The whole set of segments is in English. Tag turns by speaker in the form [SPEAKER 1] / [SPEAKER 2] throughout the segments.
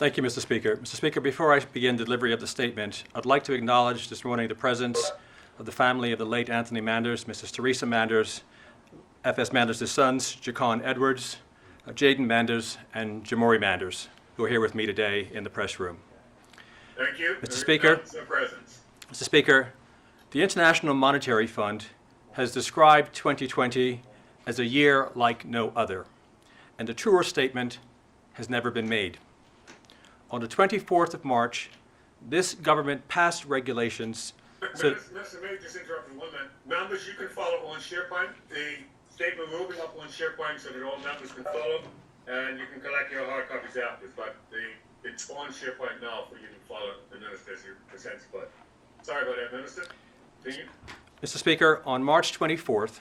[SPEAKER 1] Thank you, Mr. Speaker. Mr. Speaker, before I begin delivery of the statement, I'd like to acknowledge this morning the presence of the family of the late Anthony Manders, Mrs. Teresa Manders, F.S. Manders' sons, Jacon Edwards, Jaden Manders, and Jamori Manders, who are here with me today in the press room.
[SPEAKER 2] Thank you.
[SPEAKER 1] Mr. Speaker, Mr. Speaker, the International Monetary Fund has described 2020 as a year like no other, and a truer statement has never been made. On the 24th of March, this government passed regulations.
[SPEAKER 2] Mr. Mayor, just interrupt for 1 minute. Members, you can follow on SharePoint. The statement will be up on SharePoint so that all members can follow, and you can collect your hard copies afterwards. But it's on SharePoint now for you to follow the minister as he presents. But sorry about that, Minister. Continue.
[SPEAKER 1] Mr. Speaker, on March 24th,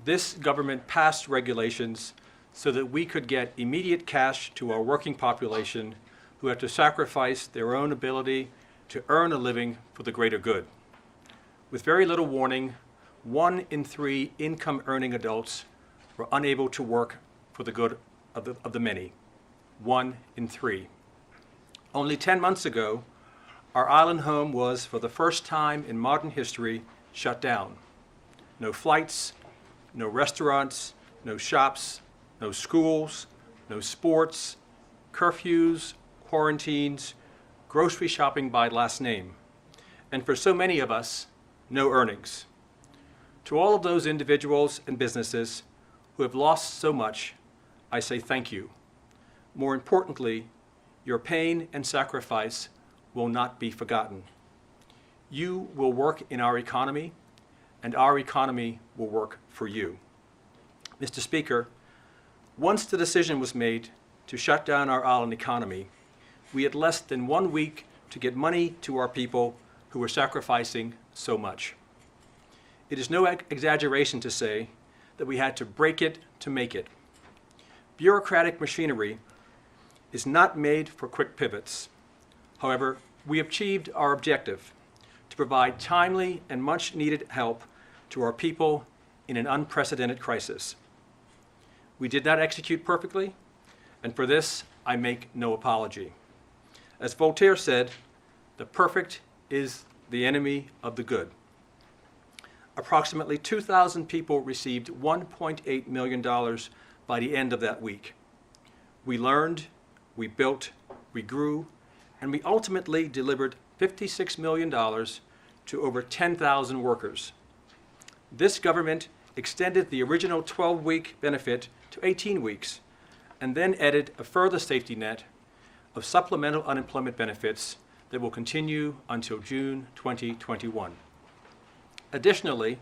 [SPEAKER 1] this government passed regulations so that we could get immediate cash to our working population who had to sacrifice their own ability to earn a living for the greater good. With very little warning, 1 in 3 income-earning adults were unable to work for the good of the many. 1 in 3. Only 10 months ago, our island home was, for the first time in modern history, shut down. No flights, no restaurants, no shops, no schools, no sports, curfews, quarantines, grocery shopping by last name, and for so many of us, no earnings. To all of those individuals and businesses who have lost so much, I say thank you. More importantly, your pain and sacrifice will not be forgotten. You will work in our economy, and our economy will work for you. Mr. Speaker, once the decision was made to shut down our island economy, we had less than 1 week to get money to our people who were sacrificing so much. It is no exaggeration to say that we had to break it to make it. Bureaucratic machinery is not made for quick pivots. However, we achieved our objective to provide timely and much-needed help to our people in an unprecedented crisis. We did not execute perfectly, and for this, I make no apology. As Voltaire said, the perfect is the enemy of the good. Approximately 2,000 people received $1.8 million by the end of that week. We learned, we built, we grew, and we ultimately delivered $56 million to over 10,000 workers. This government extended the original 12-week benefit to 18 weeks, and then added a further safety net of supplemental unemployment benefits that will continue until June 2021. Additionally,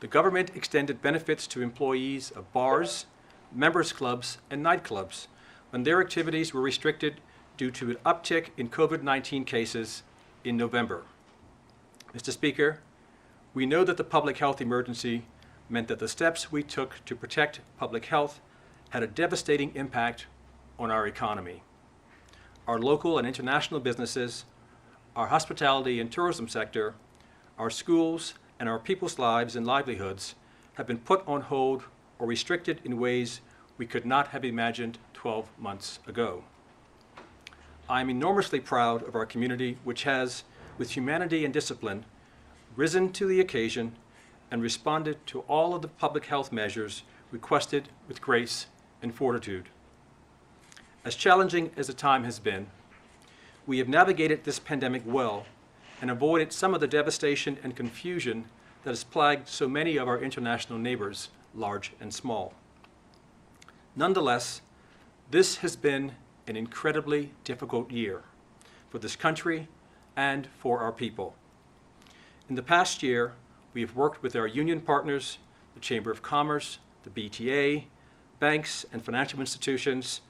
[SPEAKER 1] the government extended benefits to employees of bars, members clubs, and nightclubs when their activities were restricted due to an uptick in COVID-19 cases in November. Mr. Speaker, we know that the public health emergency meant that the steps we took to protect public health had a devastating impact on our economy. Our local and international businesses, our hospitality and tourism sector, our schools, and our people's lives and livelihoods have been put on hold or restricted in ways we could not have imagined 12 months ago. I am enormously proud of our community, which has, with humanity and discipline, risen to the occasion and responded to all of the public health measures requested with grace and fortitude. As challenging as the time has been, we have navigated this pandemic well and avoided some of the devastation and confusion that has plagued so many of our international neighbors, large and small. Nonetheless, this has been an incredibly difficult year for this country and for our people. In the past year, we have worked with our union partners, the Chamber of Commerce, the BTA, banks and financial institutions,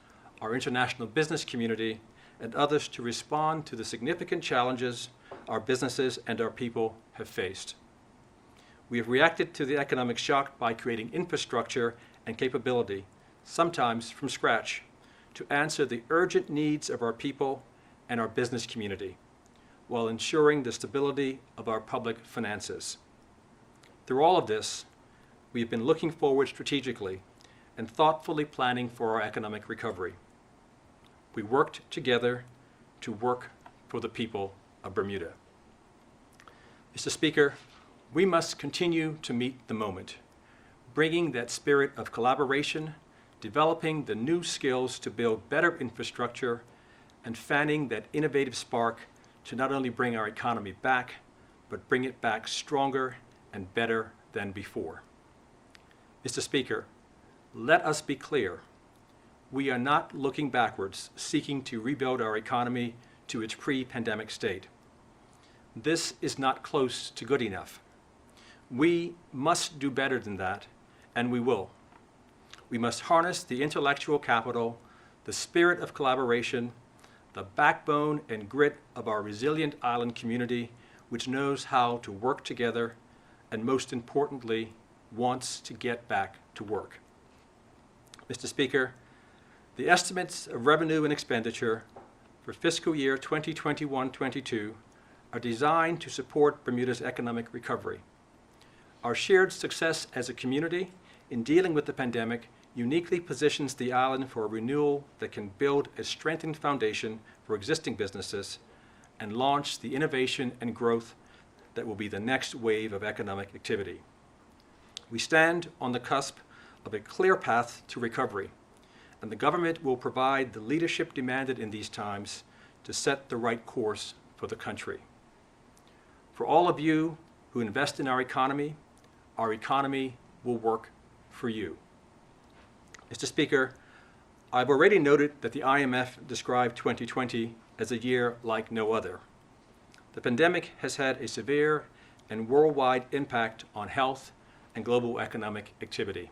[SPEAKER 1] our international business community, and others to respond to the significant challenges our businesses and our people have faced. We have reacted to the economic shock by creating infrastructure and capability, sometimes from scratch, to answer the urgent needs of our people and our business community, while ensuring the stability of our public finances. Through all of this, we have been looking forward strategically and thoughtfully planning for our economic recovery. We worked together to work for the people of Bermuda. Mr. Speaker, we must continue to meet the moment, bringing that spirit of collaboration, developing the new skills to build better infrastructure, and fanning that innovative spark to not only bring our economy back, but bring it back stronger and better than before. Mr. Speaker, let us be clear. We are not looking backwards, seeking to rebuild our economy to its pre-pandemic state. This is not close to good enough. We must do better than that, and we will. We must harness the intellectual capital, the spirit of collaboration, the backbone and grit of our resilient island community, which knows how to work together and, most importantly, wants to get back to work. Mr. Speaker, the estimates of revenue and expenditure for fiscal year 2021-22 are designed to support Bermuda's economic recovery. Our shared success as a community in dealing with the pandemic uniquely positions the island for a renewal that can build a strengthened foundation for existing businesses and launch the innovation and growth that will be the next wave of economic activity. We stand on the cusp of a clear path to recovery, and the government will provide the leadership demanded in these times to set the right course for the country. For all of you who invest in our economy will work for you. Mr. Speaker, I've already noted that the IMF described 2020 as a year like no other. The pandemic has had a severe and worldwide impact on health and global economic activity.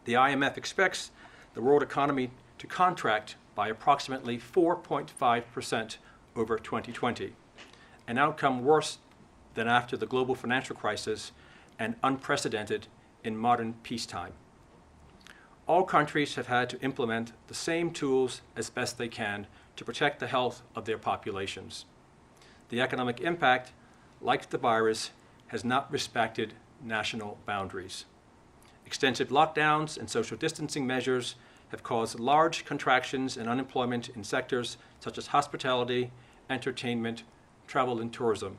[SPEAKER 1] The IMF expects the world economy to contract by approximately 4.5% over 2020, an outcome worse than after the global financial crisis and unprecedented in modern peacetime. All countries have had to implement the same tools as best they can to protect the health of their populations. The economic impact, like the virus, has not respected national boundaries. Extensive lockdowns and social distancing measures have caused large contractions in unemployment in sectors such as hospitality, entertainment, travel and tourism.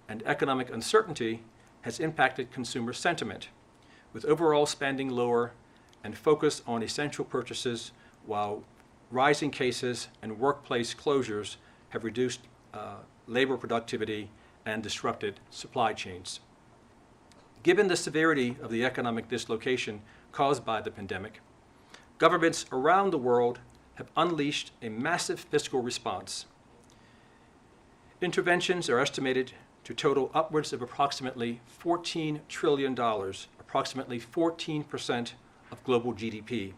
[SPEAKER 1] And economic uncertainty has impacted consumer sentiment, with overall spending lower and focus on essential purchases, while rising cases and workplace closures have reduced labor productivity and disrupted supply chains. Given the severity of the economic dislocation caused by the pandemic, governments around the world have unleashed a massive fiscal response. Interventions are estimated to total upwards of approximately $14 trillion, approximately 14% of global GDP,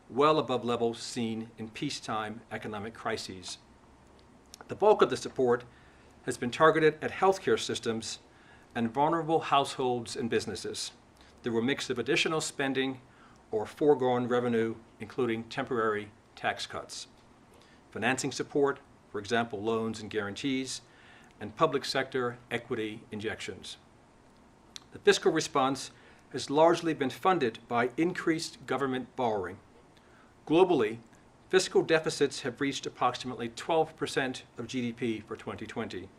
[SPEAKER 1] well above levels seen in peacetime economic crises. The bulk of the support has been targeted at healthcare systems and vulnerable households and businesses through a mix of additional spending or foregone revenue, including temporary tax cuts, financing support, for example, loans and guarantees, and public sector equity injections. The fiscal response has largely been funded by increased government borrowing. Globally, fiscal deficits have reached approximately 12% of GDP for 2020,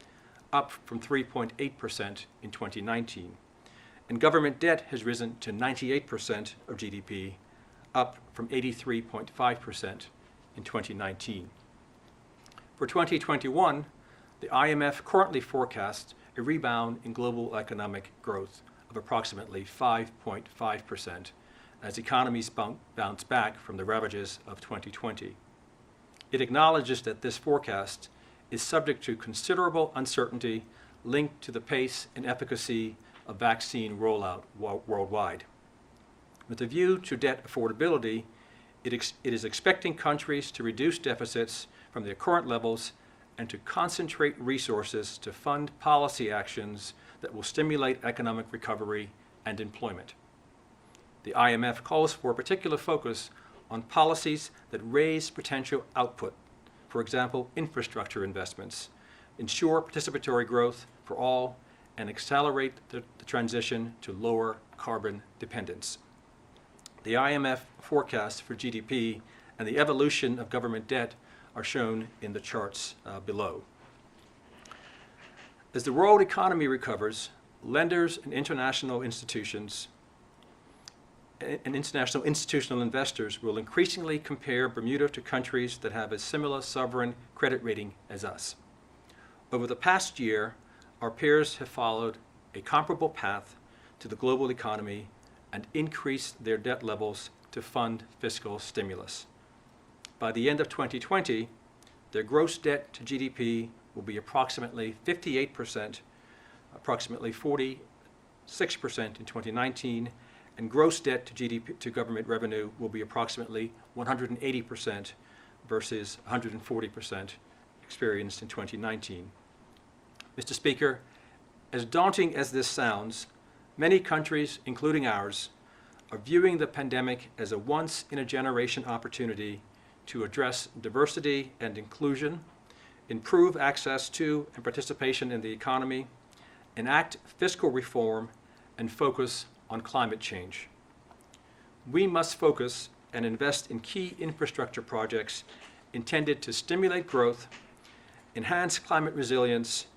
[SPEAKER 1] up from 3.8% in 2019. And government debt has risen to 98% of GDP, up from 83.5% in 2019. For 2021, the IMF currently forecasts a rebound in global economic growth of approximately 5.5% as economies bounce back from the ravages of 2020. It acknowledges that this forecast is subject to considerable uncertainty linked to the pace and efficacy of vaccine rollout worldwide. With a view to debt affordability, it is expecting countries to reduce deficits from their current levels and to concentrate resources to fund policy actions that will stimulate economic recovery and employment. The IMF calls for a particular focus on policies that raise potential output, for example, infrastructure investments, ensure participatory growth for all, and accelerate the transition to lower carbon dependence. The IMF forecast for GDP and the evolution of government debt are shown in the charts below. As the world economy recovers, lenders and international institutional investors will increasingly compare Bermuda to countries that have a similar sovereign credit rating as us. Over the past year, our peers have followed a comparable path to the global economy and increased their debt levels to fund fiscal stimulus. By the end of 2020, their gross debt to GDP will be approximately 58%, approximately 46% in 2019, and gross debt to GDP to government revenue will be approximately 180% versus 140% experienced in 2019. Mr. Speaker, as daunting as this sounds, many countries, including ours, are viewing the pandemic as a once-in-a-generation opportunity to address diversity and inclusion, improve access to and participation in the economy, enact fiscal reform, and focus on climate change. We must focus and invest in key infrastructure projects intended to stimulate growth, enhance climate resilience,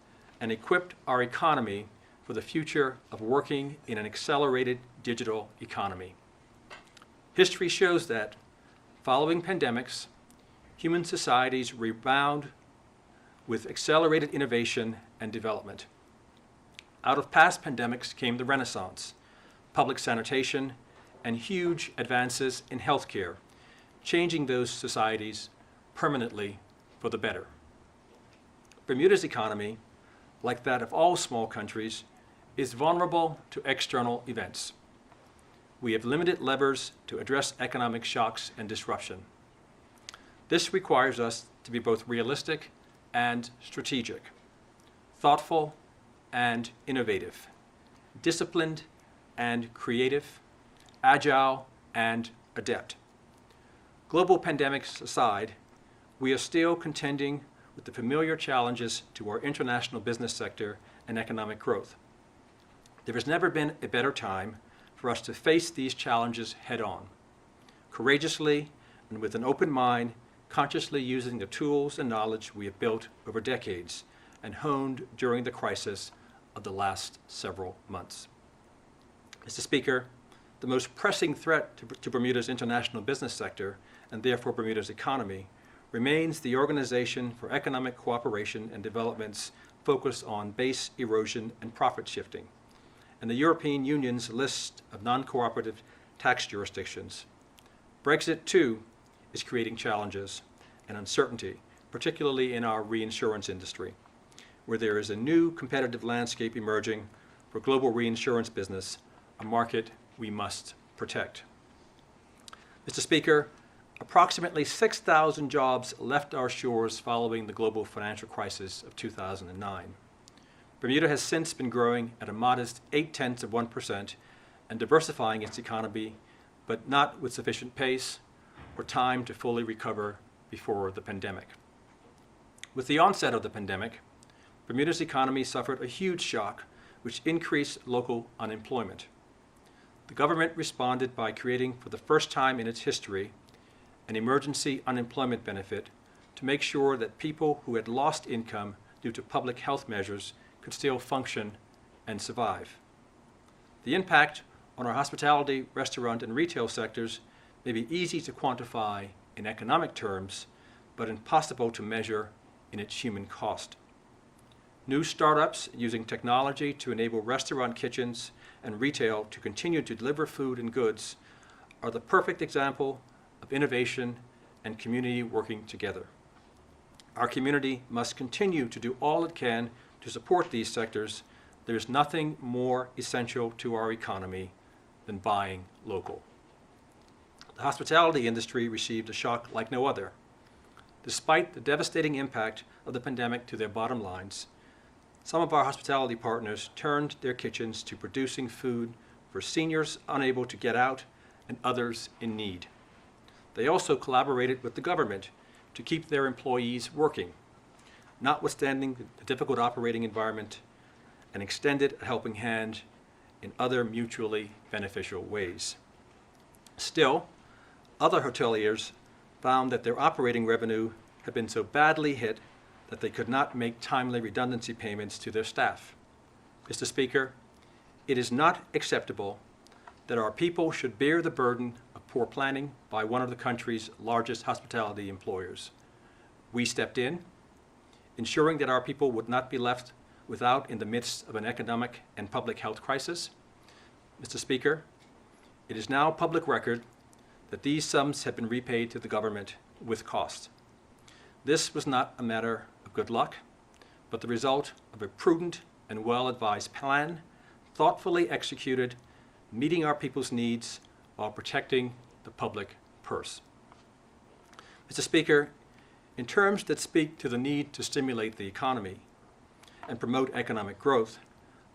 [SPEAKER 1] and equip our economy for the future of working in an accelerated digital economy. History shows that, following pandemics, human societies rebound with accelerated innovation and development. Out of past pandemics came the Renaissance, public sanitation, and huge advances in healthcare, changing those societies permanently for the better. Bermuda's economy, like that of all small countries, is vulnerable to external events. We have limited levers to address economic shocks and disruption. This requires us to be both realistic and strategic, thoughtful and innovative, disciplined and creative, agile and adept. Global pandemics aside, we are still contending with the familiar challenges to our international business sector and economic growth. There has never been a better time for us to face these challenges head-on, courageously and with an open mind, consciously using the tools and knowledge we have built over decades and honed during the crisis of the last several months. Mr. Speaker, the most pressing threat to Bermuda's international business sector, and therefore Bermuda's economy, remains the Organization for Economic Cooperation and Development's focus on base erosion and profit shifting, and the European Union's list of non-cooperative tax jurisdictions. Brexit, too, is creating challenges and uncertainty, particularly in our reinsurance industry, where there is a new competitive landscape emerging for global reinsurance business, a market we must protect. Mr. Speaker, approximately 6,000 jobs left our shores following the global financial crisis of 2009. Bermuda has since been growing at a modest 0.8% and diversifying its economy, but not with sufficient pace or time to fully recover before the pandemic. With the onset of the pandemic, Bermuda's economy suffered a huge shock which increased local unemployment. The government responded by creating, for the first time in its history, an emergency unemployment benefit to make sure that people who had lost income due to public health measures could still function and survive. The impact on our hospitality, restaurant, and retail sectors may be easy to quantify in economic terms, but impossible to measure in its human cost. New startups using technology to enable restaurant kitchens and retail to continue to deliver food and goods are the perfect example of innovation and community working together. Our community must continue to do all it can to support these sectors. There is nothing more essential to our economy than buying local. The hospitality industry received a shock like no other. Despite the devastating impact of the pandemic to their bottom lines, some of our hospitality partners turned their kitchens to producing food for seniors unable to get out and others in need. They also collaborated with the government to keep their employees working, notwithstanding the difficult operating environment, and extended a helping hand in other mutually beneficial ways. Still, other hoteliers found that their operating revenue had been so badly hit that they could not make timely redundancy payments to their staff. Mr. Speaker, it is not acceptable that our people should bear the burden of poor planning by one of the country's largest hospitality employers. We stepped in, ensuring that our people would not be left without in the midst of an economic and public health crisis. Mr. Speaker, it is now public record that these sums have been repaid to the government with cost. This was not a matter of good luck, but the result of a prudent and well-advised plan, thoughtfully executed, meeting our people's needs while protecting the public purse. Mr. Speaker, in terms that speak to the need to stimulate the economy and promote economic growth,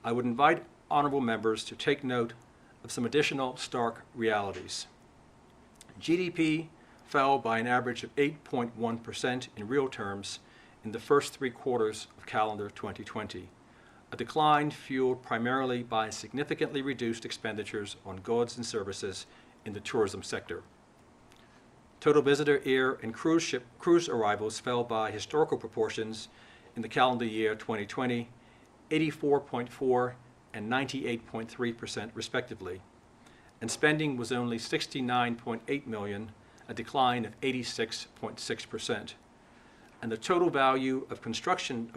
[SPEAKER 1] I would invite honorable members to take note of some additional stark realities. GDP fell by an average of 8.1% in real terms in the first 3 quarters of calendar 2020, a decline fueled primarily by significantly reduced expenditures on goods and services in the tourism sector. Total visitor, air, and cruise arrivals fell by historical proportions in the calendar year 2020, 84.4% and 98.3% respectively, and spending was only $69.8 million, a decline of 86.6%. And the total value of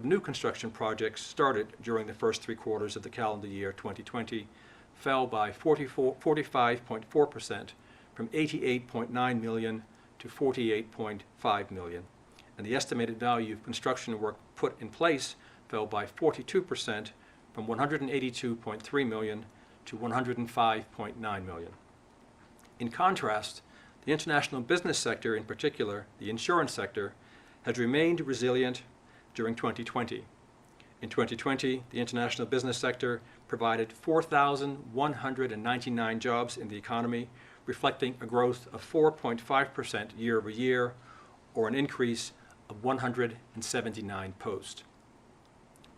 [SPEAKER 1] new construction projects started during the first 3 quarters of the calendar year 2020 fell by 45.4% from $88.9 million to $48.5 million. And the estimated value of construction work put in place fell by 42% from $182.3 million to $105.9 million. In contrast, the international business sector, in particular the insurance sector, has remained resilient during 2020. In 2020, the international business sector provided 4,199 jobs in the economy, reflecting a growth of 4.5% year over year, or an increase of 179 posts.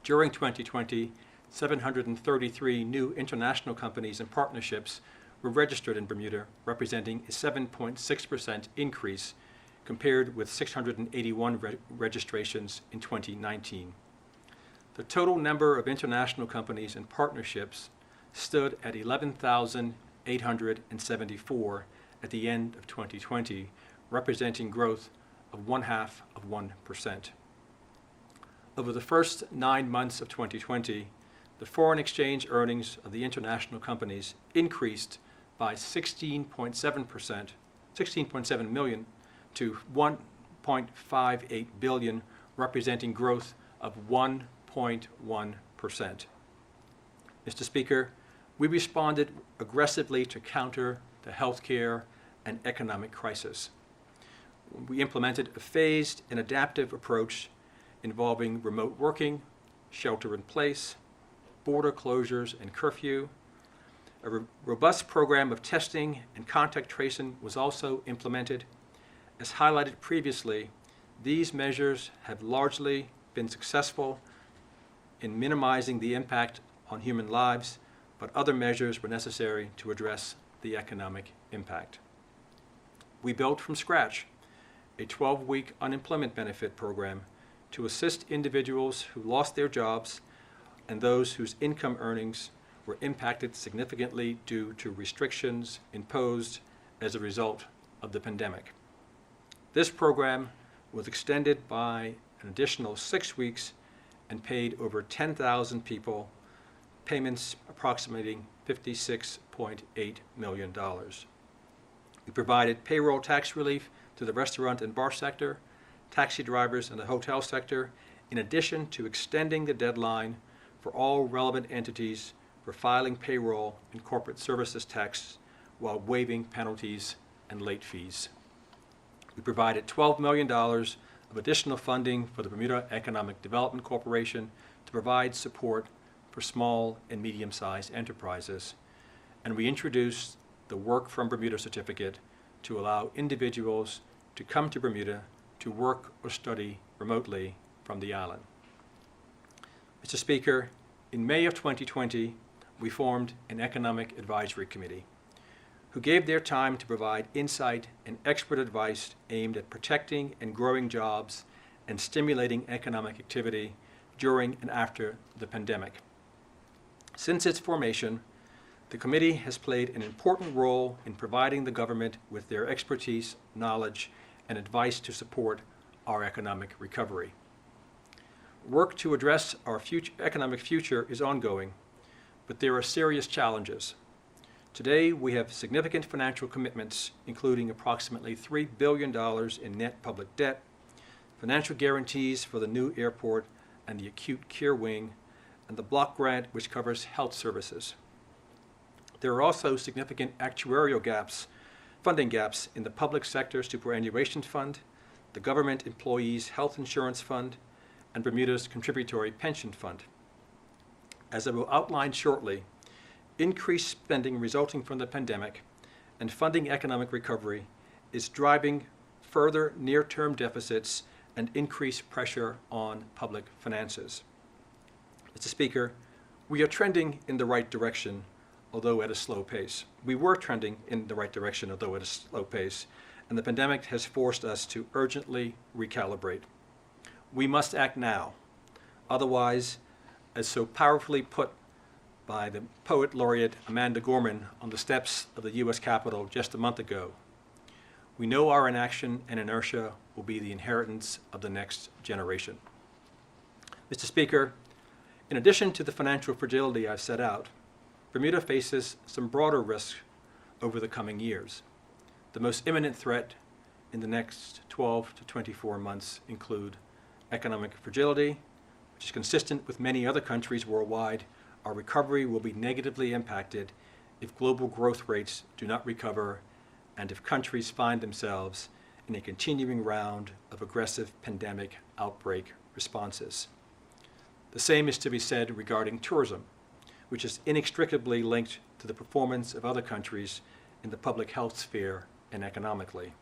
[SPEAKER 1] During 2020, 733 new international companies and partnerships were registered in Bermuda, representing a 7.6% increase compared with 681 registrations in 2019. The total number of international companies and partnerships stood at 11,874 at the end of 2020, representing growth of 0.5%. Over the first 9 months of 2020, the foreign exchange earnings of the international companies increased by 16.7 million to 1.58 billion, representing growth of 1.1%. Mr. Speaker, we responded aggressively to counter the healthcare and economic crisis. We implemented a phased and adaptive approach involving remote working, shelter in place, border closures and curfew. A robust program of testing and contact tracing was also implemented. As highlighted previously, these measures have largely been successful in minimizing the impact on human lives, but other measures were necessary to address the economic impact. We built from scratch a 12-week unemployment benefit program to assist individuals who lost their jobs and those whose income earnings were impacted significantly due to restrictions imposed as a result of the pandemic. This program was extended by an additional 6 weeks and paid over 10,000 people payments approximating $56.8 million. We provided payroll tax relief to the restaurant and bar sector, taxi drivers, and the hotel sector, in addition to extending the deadline for all relevant entities for filing payroll and corporate services tax while waiving penalties and late fees. We provided $12 million of additional funding for the Bermuda Economic Development Corporation to provide support for small and medium-sized enterprises. And we introduced the Work from Bermuda certificate to allow individuals to come to Bermuda to work or study remotely from the island. Mr. Speaker, in May of 2020, we formed an Economic Advisory Committee. who gave their time to provide insight and expert advice aimed at protecting and growing jobs and stimulating economic activity during and after the pandemic. Since its formation, the committee has played an important role in providing the government with their expertise, knowledge, and advice to support our economic recovery. Work to address our economic future is ongoing, but there are serious challenges. Today, we have significant financial commitments, including approximately $3 billion in net public debt, financial guarantees for the new airport and the acute care wing, and the block grant which covers health services. There are also significant actuarial gaps, funding gaps in the public sector superannuation fund, the government employees health insurance fund, and Bermuda's contributory pension fund. As I will outline shortly, increased spending resulting from the pandemic and funding economic recovery is driving further near-term deficits and increased pressure on public finances. Mr. Speaker, we are trending in the right direction, although at a slow pace. We were trending in the right direction, although at a slow pace, and the pandemic has forced us to urgently recalibrate. We must act now. Otherwise, as so powerfully put by the poet laureate Amanda Gorman on the steps of the U.S. Capitol just a month ago, we know our inaction and inertia will be the inheritance of the next generation. Mr. Speaker, in addition to the financial fragility I've set out, Bermuda faces some broader risks over the coming years. The most imminent threat in the next 12 to 24 months include economic fragility, which is consistent with many other countries worldwide. Our recovery will be negatively impacted if global growth rates do not recover and if countries find themselves in a continuing round of aggressive pandemic outbreak responses. The same is to be said regarding tourism, which is inextricably linked to the performance of other countries in the public health sphere and economically.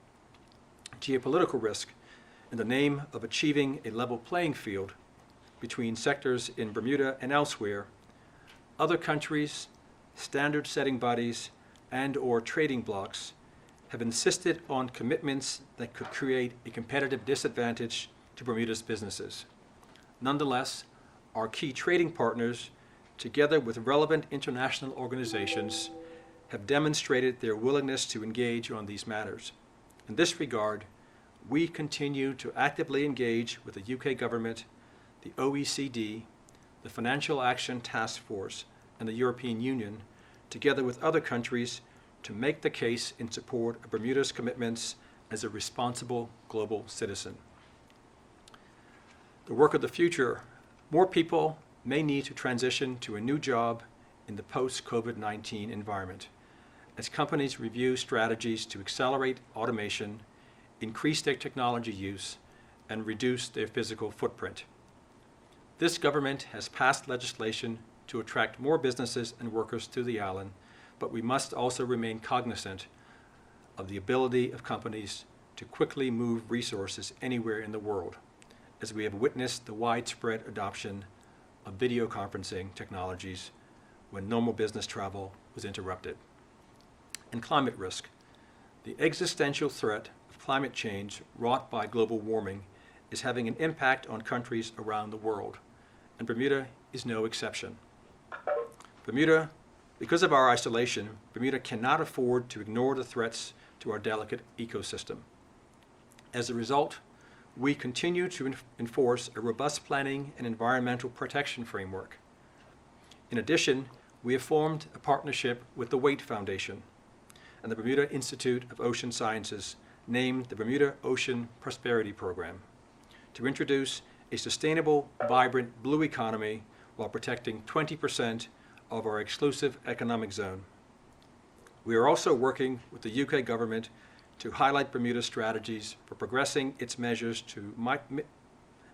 [SPEAKER 1] Geopolitical risk, in the name of achieving a level playing field between sectors in Bermuda and elsewhere, other countries, standard-setting bodies, and/or trading blocs have insisted on commitments that could create a competitive disadvantage to Bermuda's businesses. Nonetheless, our key trading partners, together with relevant international organizations, have demonstrated their willingness to engage on these matters. In this regard, we continue to actively engage with the UK government, the OECD, the Financial Action Task Force, and the European Union, together with other countries, to make the case in support of Bermuda's commitments as a responsible global citizen. The work of the future: more people may need to transition to a new job in the post-COVID-19 environment as companies review strategies to accelerate automation, increase their technology use, and reduce their physical footprint. This government has passed legislation to attract more businesses and workers to the island, but we must also remain cognizant of the ability of companies to quickly move resources anywhere in the world, as we have witnessed the widespread adoption of video conferencing technologies when normal business travel was interrupted. And climate risk. The existential threat of climate change wrought by global warming is having an impact on countries around the world, and Bermuda is no exception. Because of our isolation, Bermuda cannot afford to ignore the threats to our delicate ecosystem. As a result, we continue to enforce a robust planning and environmental protection framework. In addition, we have formed a partnership with the Waite Foundation and the Bermuda Institute of Ocean Sciences, named the Bermuda Ocean Prosperity Program, to introduce a sustainable, vibrant blue economy while protecting 20% of our exclusive economic zone. We are also working with the UK government to highlight Bermuda's strategies for progressing its measures to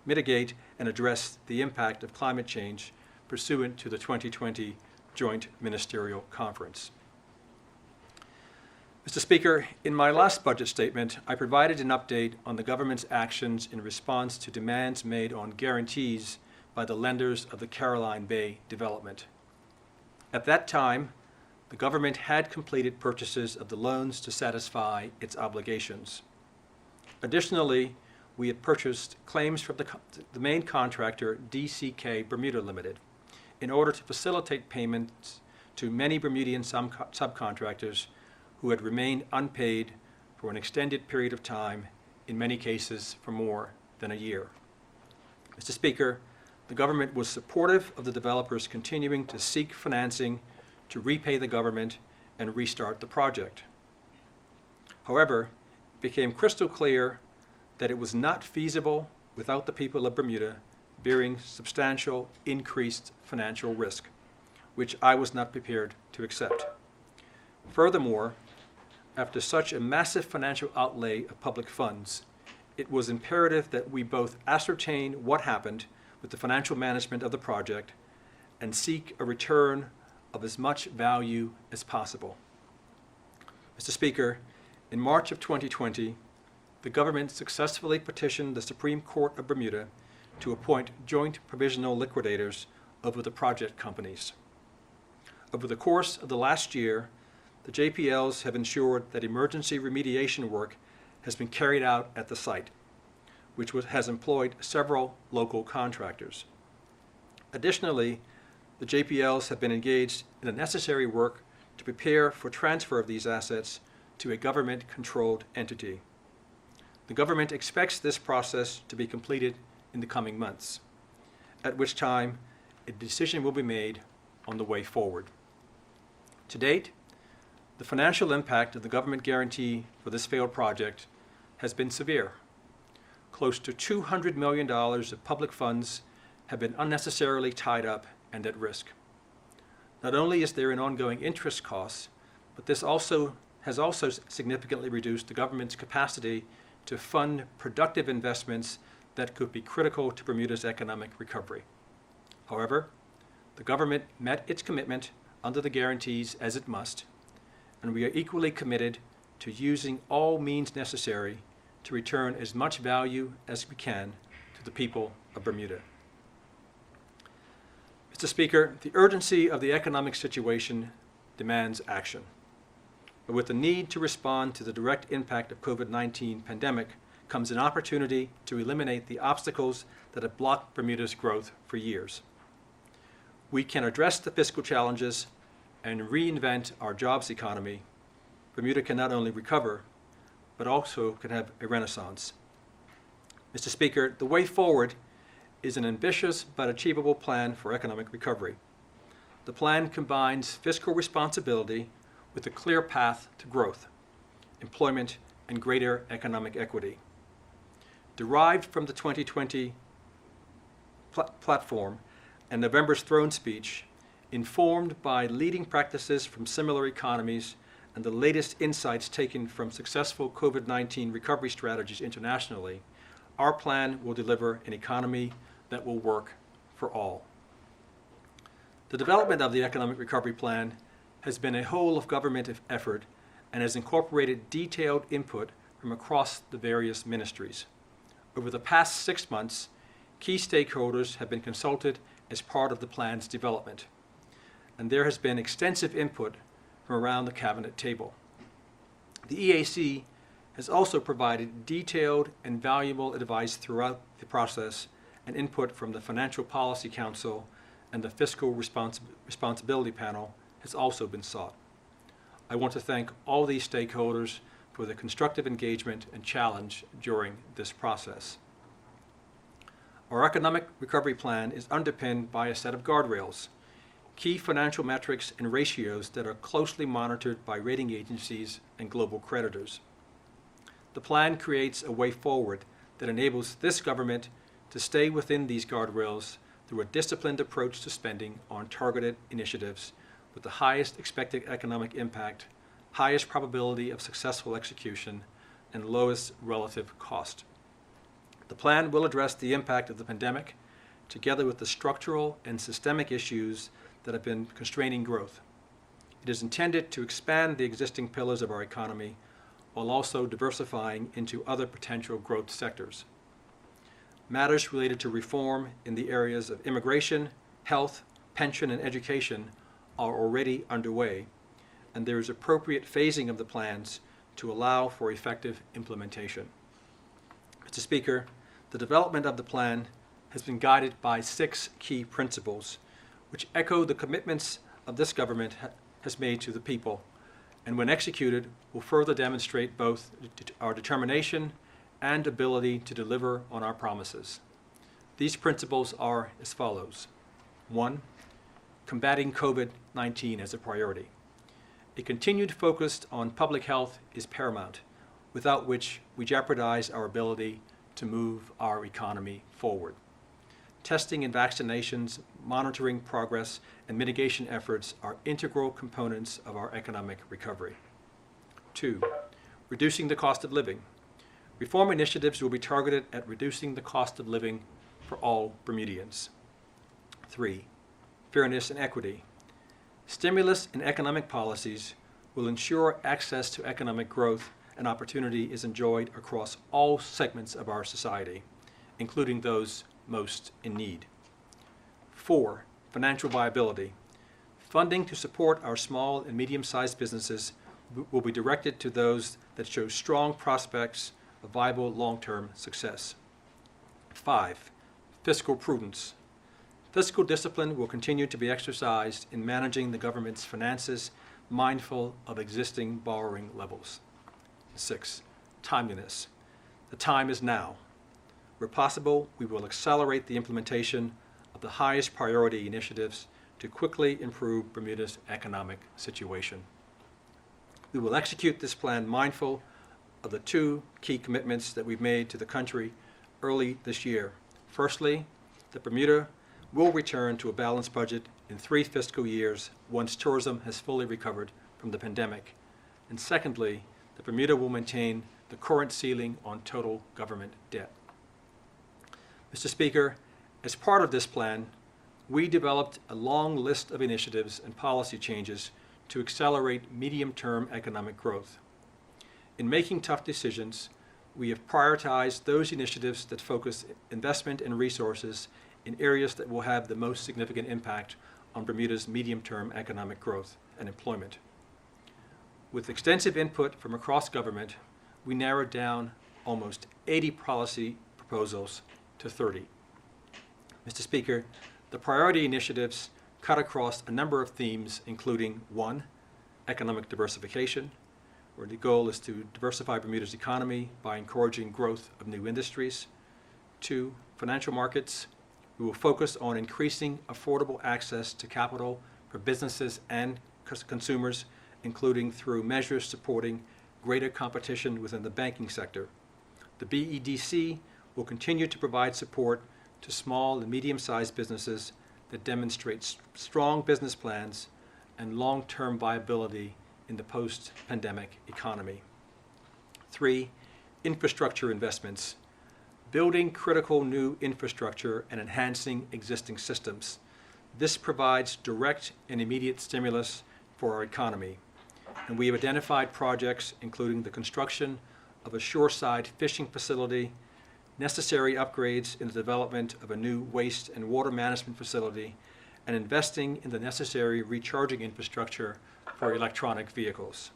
[SPEAKER 1] mitigate and address the impact of climate change pursuant to the 2020 Joint Ministerial Conference. Mr. Speaker, in my last budget statement, I provided an update on the government's actions in response to demands made on guarantees by the lenders of the Caroline Bay development. At that time, the government had completed purchases of the loans to satisfy its obligations. Additionally, we had purchased claims from the main contractor, DCK Bermuda Limited, in order to facilitate payments to many Bermudian subcontractors who had remained unpaid for an extended period of time, in many cases for more than a year. Mr. Speaker, the government was supportive of the developers continuing to seek financing to repay the government and restart the project. However, it became crystal clear that it was not feasible without the people of Bermuda bearing substantial increased financial risk, which I was not prepared to accept. Furthermore, after such a massive financial outlay of public funds, it was imperative that we both ascertain what happened with the financial management of the project and seek a return of as much value as possible. Mr. Speaker, in March of 2020, the government successfully petitioned the Supreme Court of Bermuda to appoint joint provisional liquidators over the project companies. Over the course of the last year, the JPLs have ensured that emergency remediation work has been carried out at the site, which has employed several local contractors. Additionally, the JPLs have been engaged in the necessary work to prepare for transfer of these assets to a government-controlled entity. The government expects this process to be completed in the coming months, at which time a decision will be made on the way forward. To date, the financial impact of the government guarantee for this failed project has been severe. Close to $200 million of public funds have been unnecessarily tied up and at risk. Not only is there an ongoing interest cost, but this has also significantly reduced the government's capacity to fund productive investments that could be critical to Bermuda's economic recovery. However, the government met its commitment under the guarantees as it must, and we are equally committed to using all means necessary to return as much value as we can to the people of Bermuda. Mr. Speaker, the urgency of the economic situation demands action. But with the need to respond to the direct impact of COVID-19 pandemic comes an opportunity to eliminate the obstacles that have blocked Bermuda's growth for years. We can address the fiscal challenges and reinvent our jobs economy. Bermuda can not only recover, but also can have a renaissance. Mr. Speaker, the way forward is an ambitious but achievable plan for economic recovery. The plan combines fiscal responsibility with a clear path to growth, employment, and greater economic equity. Derived from the 2020 platform and November's throne speech, informed by leading practices from similar economies and the latest insights taken from successful COVID-19 recovery strategies internationally, our plan will deliver an economy that will work for all. The development of the Economic Recovery Plan has been a whole of government effort and has incorporated detailed input from across the various ministries. Over the past 6 months, key stakeholders have been consulted as part of the plan's development, and there has been extensive input from around the cabinet table. The EAC has also provided detailed and valuable advice throughout the process, and input from the Financial Policy Council and the Fiscal Responsibility Panel has also been sought. I want to thank all these stakeholders for their constructive engagement and challenge during this process. Our economic recovery plan is underpinned by a set of guardrails, key financial metrics and ratios that are closely monitored by rating agencies and global creditors. The plan creates a way forward that enables this government to stay within these guardrails through a disciplined approach to spending on targeted initiatives with the highest expected economic impact, highest probability of successful execution, and lowest relative cost. The plan will address the impact of the pandemic together with the structural and systemic issues that have been constraining growth. It is intended to expand the existing pillars of our economy while also diversifying into other potential growth sectors. Matters related to reform in the areas of immigration, health, pension, and education are already underway, and there is appropriate phasing of the plans to allow for effective implementation. Mr. Speaker, the development of the plan has been guided by 6 key principles, which echo the commitments of this government has made to the people, and when executed will further demonstrate both our determination and ability to deliver on our promises. These principles are as follows. 1. Combating COVID-19 as a priority. A continued focus on public health is paramount, without which we jeopardize our ability to move our economy forward. Testing and vaccinations, monitoring progress, and mitigation efforts are integral components of our economic recovery. 2. Reducing the cost of living. Reform initiatives will be targeted at reducing the cost of living for all Bermudians. 3. Fairness and equity. Stimulus and economic policies will ensure access to economic growth and opportunity is enjoyed across all segments of our society, including those most in need. 4. Financial viability. Funding to support our small and medium-sized businesses will be directed to those that show strong prospects of viable long-term success. 5. Fiscal prudence. Fiscal discipline will continue to be exercised in managing the government's finances, mindful of existing borrowing levels. 6. Timeliness. The time is now. Where possible, we will accelerate the implementation of the highest priority initiatives to quickly improve Bermuda's economic situation. We will execute this plan mindful of the 2 key commitments that we've made to the country early this year. Firstly, that Bermuda will return to a balanced budget in 3 fiscal years once tourism has fully recovered from the pandemic. And secondly, that Bermuda will maintain the current ceiling on total government debt. Mr. Speaker, as part of this plan, we developed a long list of initiatives and policy changes to accelerate medium-term economic growth. In making tough decisions, we have prioritized those initiatives that focus investment and resources in areas that will have the most significant impact on Bermuda's medium-term economic growth and employment. With extensive input from across government, we narrowed down almost 80 policy proposals to 30. Mr. Speaker, the priority initiatives cut across a number of themes, including 1, economic diversification, where the goal is to diversify Bermuda's economy by encouraging growth of new industries. 2, financial markets. We will focus on increasing affordable access to capital for businesses and consumers, including through measures supporting greater competition within the banking sector. The BEDC will continue to provide support to small and medium-sized businesses that demonstrate strong business plans and long-term viability in the post-pandemic economy. 3, infrastructure investments. Building critical new infrastructure and enhancing existing systems. This provides direct and immediate stimulus for our economy. And we have identified projects including the construction of a shoreside fishing facility, necessary upgrades in the development of a new waste and water management facility, and investing in the necessary recharging infrastructure for electronic vehicles.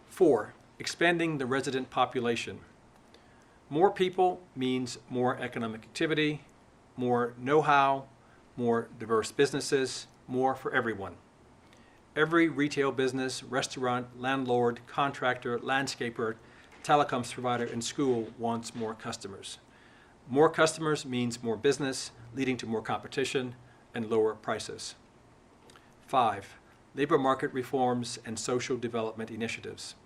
[SPEAKER 1] 4, expanding the resident population. More people means more economic activity, more know-how, more diverse businesses, more for everyone. Every retail business, restaurant, landlord, contractor, landscaper, telecoms provider, and school wants more customers. More customers means more business, leading to more competition and lower prices. 5, labor market reforms and social development initiatives.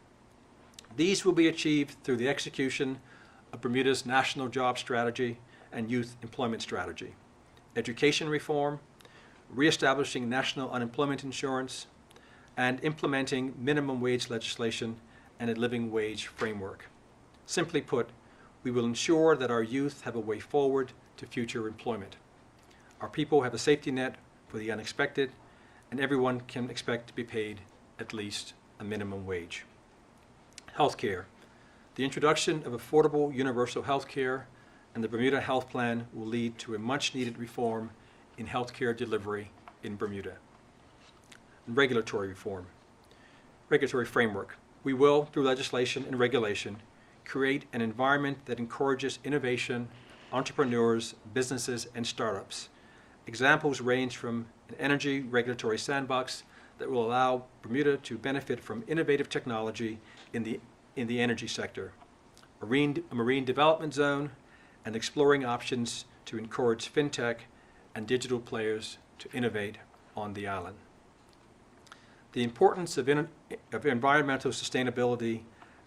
[SPEAKER 1] These will be achieved through the execution of Bermuda's National Job Strategy and Youth Employment Strategy, education reform, reestablishing national unemployment insurance, and implementing minimum wage legislation and a living wage framework. Simply put, we will ensure that our youth have a way forward to future employment. Our people have a safety net for the unexpected, and everyone can expect to be paid at least a minimum wage. Healthcare. The introduction of affordable universal health care and the Bermuda Health Plan will lead to a much-needed reform in health care delivery in Bermuda. and regulatory framework. We will, through legislation and regulation, create an environment that encourages innovation, entrepreneurs, businesses, and startups. Examples range from an energy regulatory sandbox that will allow Bermuda to benefit from innovative technology in the energy sector, a marine development zone, and exploring options to encourage fintech and digital players to innovate on the island. The importance of environmental sustainability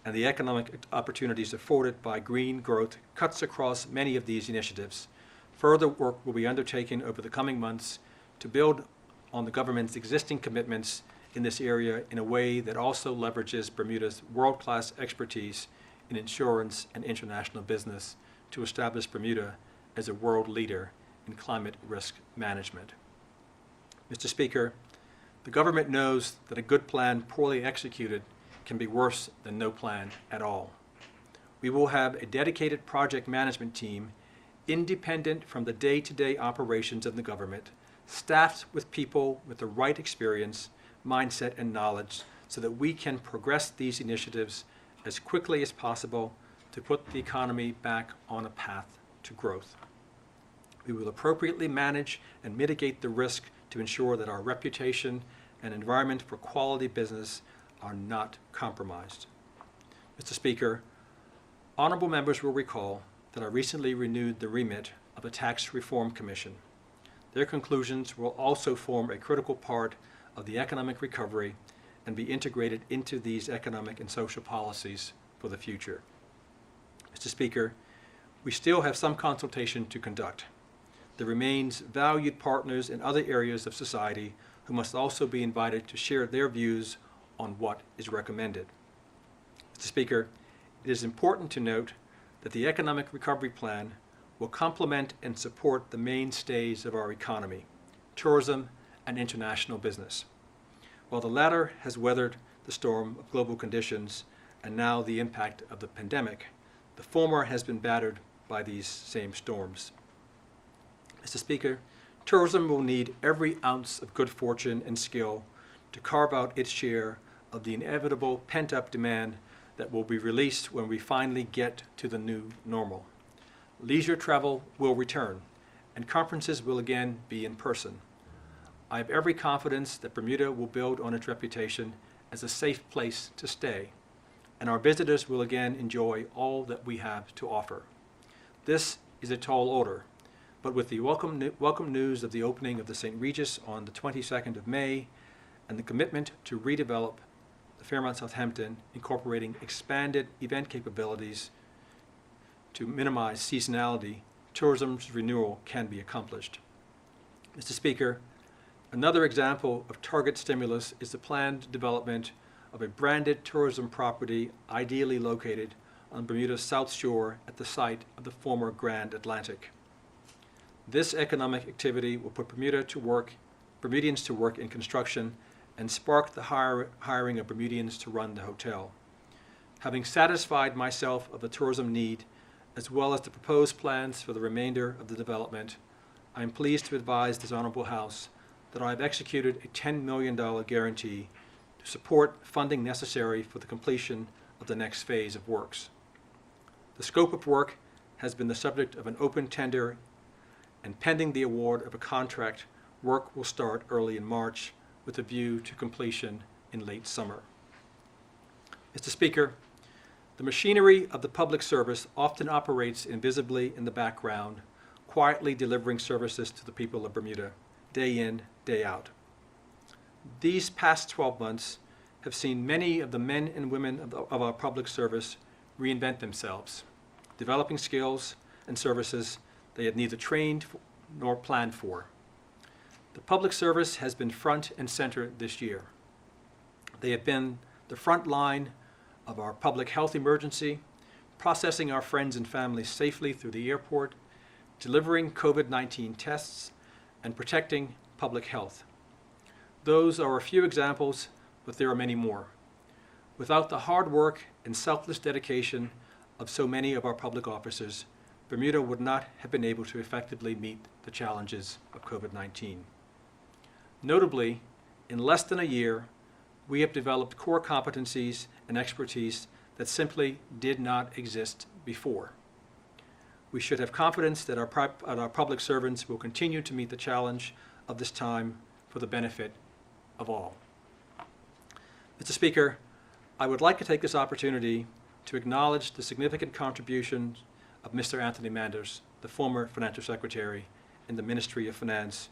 [SPEAKER 1] and the economic opportunities afforded by green growth cuts across many of these initiatives. Further work will be undertaken over the coming months to build on the government's existing commitments in this area in a way that also leverages Bermuda's world-class expertise in insurance and international business to establish Bermuda as a world leader in climate risk management. Mr. Speaker, the government knows that a good plan poorly executed can be worse than no plan at all. We will have a dedicated project management team, independent from the day-to-day operations of the government, staffed with people with the right experience, mindset, and knowledge so that we can progress these initiatives as quickly as possible to put the economy back on a path to growth. We will appropriately manage and mitigate the risk to ensure that our reputation and environment for quality business are not compromised. Mr. Speaker, honorable members will recall that I recently renewed the remit of the Tax Reform Commission. Their conclusions will also form a critical part of the economic recovery and be integrated into these economic and social policies for the future. Mr. Speaker, we still have some consultation to conduct. There remains valued partners in other areas of society who must also be invited to share their views on what is recommended. Mr. Speaker, it is important to note that the Economic Recovery Plan will complement and support the mainstays of our economy, tourism and international business. While the latter has weathered the storm of global conditions and now the impact of the pandemic, the former has been battered by these same storms. Mr. Speaker, tourism will need every ounce of good fortune and skill to carve out its share of the inevitable pent-up demand that will be released when we finally get to the new normal. Leisure travel will return, and conferences will again be in person. I have every confidence that Bermuda will build on its reputation as a safe place to stay, and our visitors will again enjoy all that we have to offer. This is a tall order, but with the welcome news of the opening of the St. Regis on the 22nd of May and the commitment to redevelop the Fairmont Southampton, incorporating expanded event capabilities to minimize seasonality, tourism's renewal can be accomplished. Mr. Speaker, another example of target stimulus is the planned development of a branded tourism property ideally located on Bermuda's South Shore at the site of the former Grand Atlantic. This economic activity will put Bermudians to work in construction and spark the hiring of Bermudians to run the hotel. Having satisfied myself of the tourism need, as well as the proposed plans for the remainder of the development, I am pleased to advise this Honorable House that I have executed a $10 million guarantee to support funding necessary for the completion of the next phase of works. The scope of work has been the subject of an open tender, and pending the award of a contract, work will start early in March with a view to completion in late summer. Mr. Speaker, the machinery of the public service often operates invisibly in the background, quietly delivering services to the people of Bermuda, day in, day out. These past 12 months have seen many of the men and women of our public service reinvent themselves, developing skills and services they had neither trained nor planned for. The public service has been front and center this year. They have been the front line of our public health emergency, processing our friends and families safely through the airport, delivering COVID-19 tests, and protecting public health. Those are a few examples, but there are many more. Without the hard work and selfless dedication of so many of our public officers, Bermuda would not have been able to effectively meet the challenges of COVID-19. Notably, in less than a year, we have developed core competencies and expertise that simply did not exist before. We should have confidence that our public servants will continue to meet the challenge of this time for the benefit of all. Mr. Speaker, I would like to take this opportunity to acknowledge the significant contributions of Mr. Anthony Manders, the former Financial Secretary in the Ministry of Finance,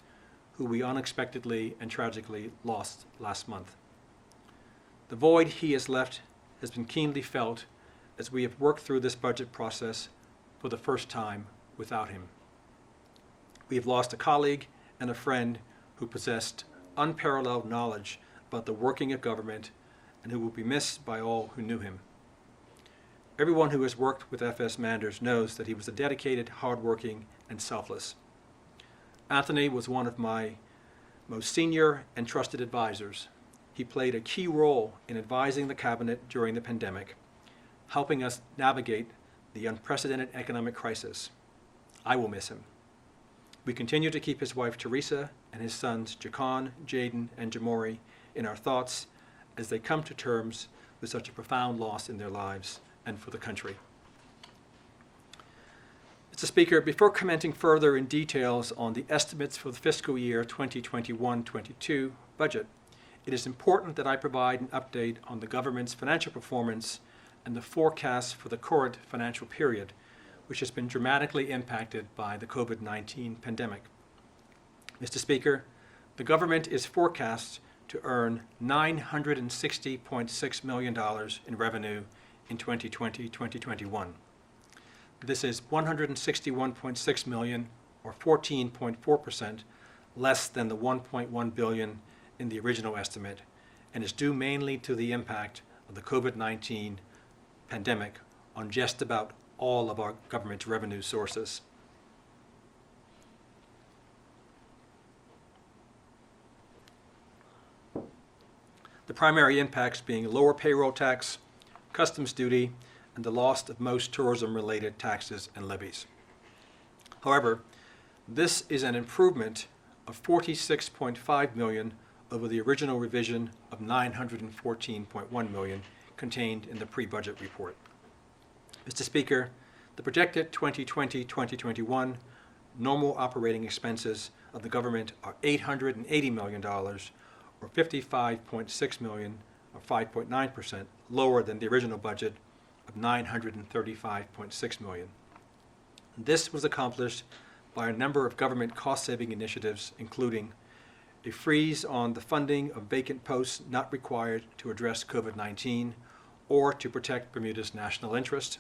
[SPEAKER 1] who we unexpectedly and tragically lost last month. The void he has left has been keenly felt as we have worked through this budget process for the first time without him. We have lost a colleague and a friend who possessed unparalleled knowledge about the working of government and who will be missed by all who knew him. Everyone who has worked with F.S. Manders knows that he was a dedicated, hardworking, and selfless. Anthony was one of my most senior and trusted advisors. He played a key role in advising the cabinet during the pandemic, helping us navigate the unprecedented economic crisis. I will miss him. We continue to keep his wife Teresa and his sons Jacon, Jaden, and Jamori in our thoughts as they come to terms with such a profound loss in their lives and for the country. Mr. Speaker, before commenting further in details on the estimates for the fiscal year 2021-22 budget, it is important that I provide an update on the government's financial performance and the forecast for the current financial period, which has been dramatically impacted by the COVID-19 pandemic. Mr. Speaker, the government is forecast to earn $960.6 million in revenue in 2020-2021. This is $161.6 million, or 14.4%, less than the $1.1 billion in the original estimate, and is due mainly to the impact of the COVID-19 pandemic on just about all of our government's revenue sources. The primary impacts being lower payroll tax, customs duty, and the loss of most tourism-related taxes and levies. However, this is an improvement of $46.5 million over the original revision of $914.1 million contained in the pre-budget report. Mr. Speaker, the projected 2020-2021 normal operating expenses of the government are $880 million, or $55.6 million, or 5.9% lower than the original budget of $935.6 million. This was accomplished by a number of government cost-saving initiatives, including a freeze on the funding of vacant posts not required to address COVID-19 or to protect Bermuda's national interest,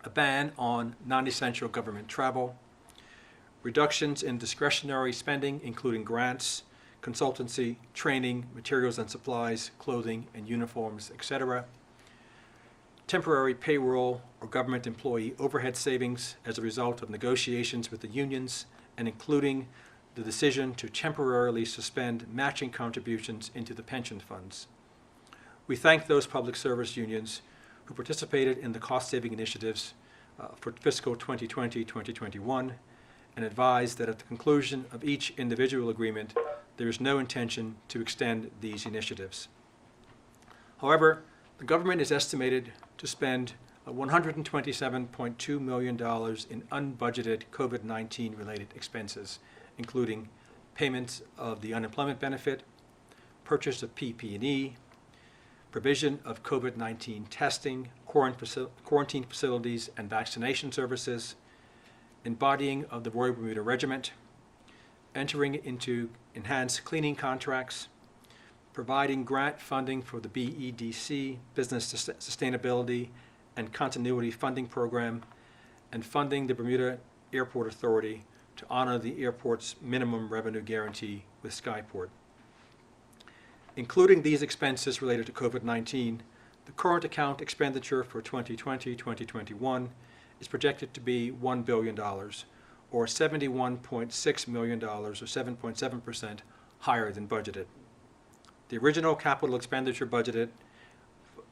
[SPEAKER 1] a ban on non-essential government travel, reductions in discretionary spending, including grants, consultancy, training, materials and supplies, clothing and uniforms, etc., temporary payroll or government employee overhead savings as a result of negotiations with the unions, and including the decision to temporarily suspend matching contributions into the pension funds. We thank those public service unions who participated in the cost-saving initiatives for fiscal 2020-2021 and advise that at the conclusion of each individual agreement, there is no intention to extend these initiatives. However, the government is estimated to spend $127.2 million in unbudgeted COVID-19 related expenses, including payments of the unemployment benefit, purchase of PPE, provision of COVID-19 testing, quarantine facilities and vaccination services, embodying of the Royal Bermuda Regiment, entering into enhanced cleaning contracts, providing grant funding for the BEDC, Business Sustainability and Continuity Funding Program, and funding the Bermuda Airport Authority to honor the airport's minimum revenue guarantee with Skyport. Including these expenses related to COVID-19, the current account expenditure for 2020-2021 is projected to be $1 billion, or $71.6 million, or 7.7% higher than budgeted. The original capital expenditure budget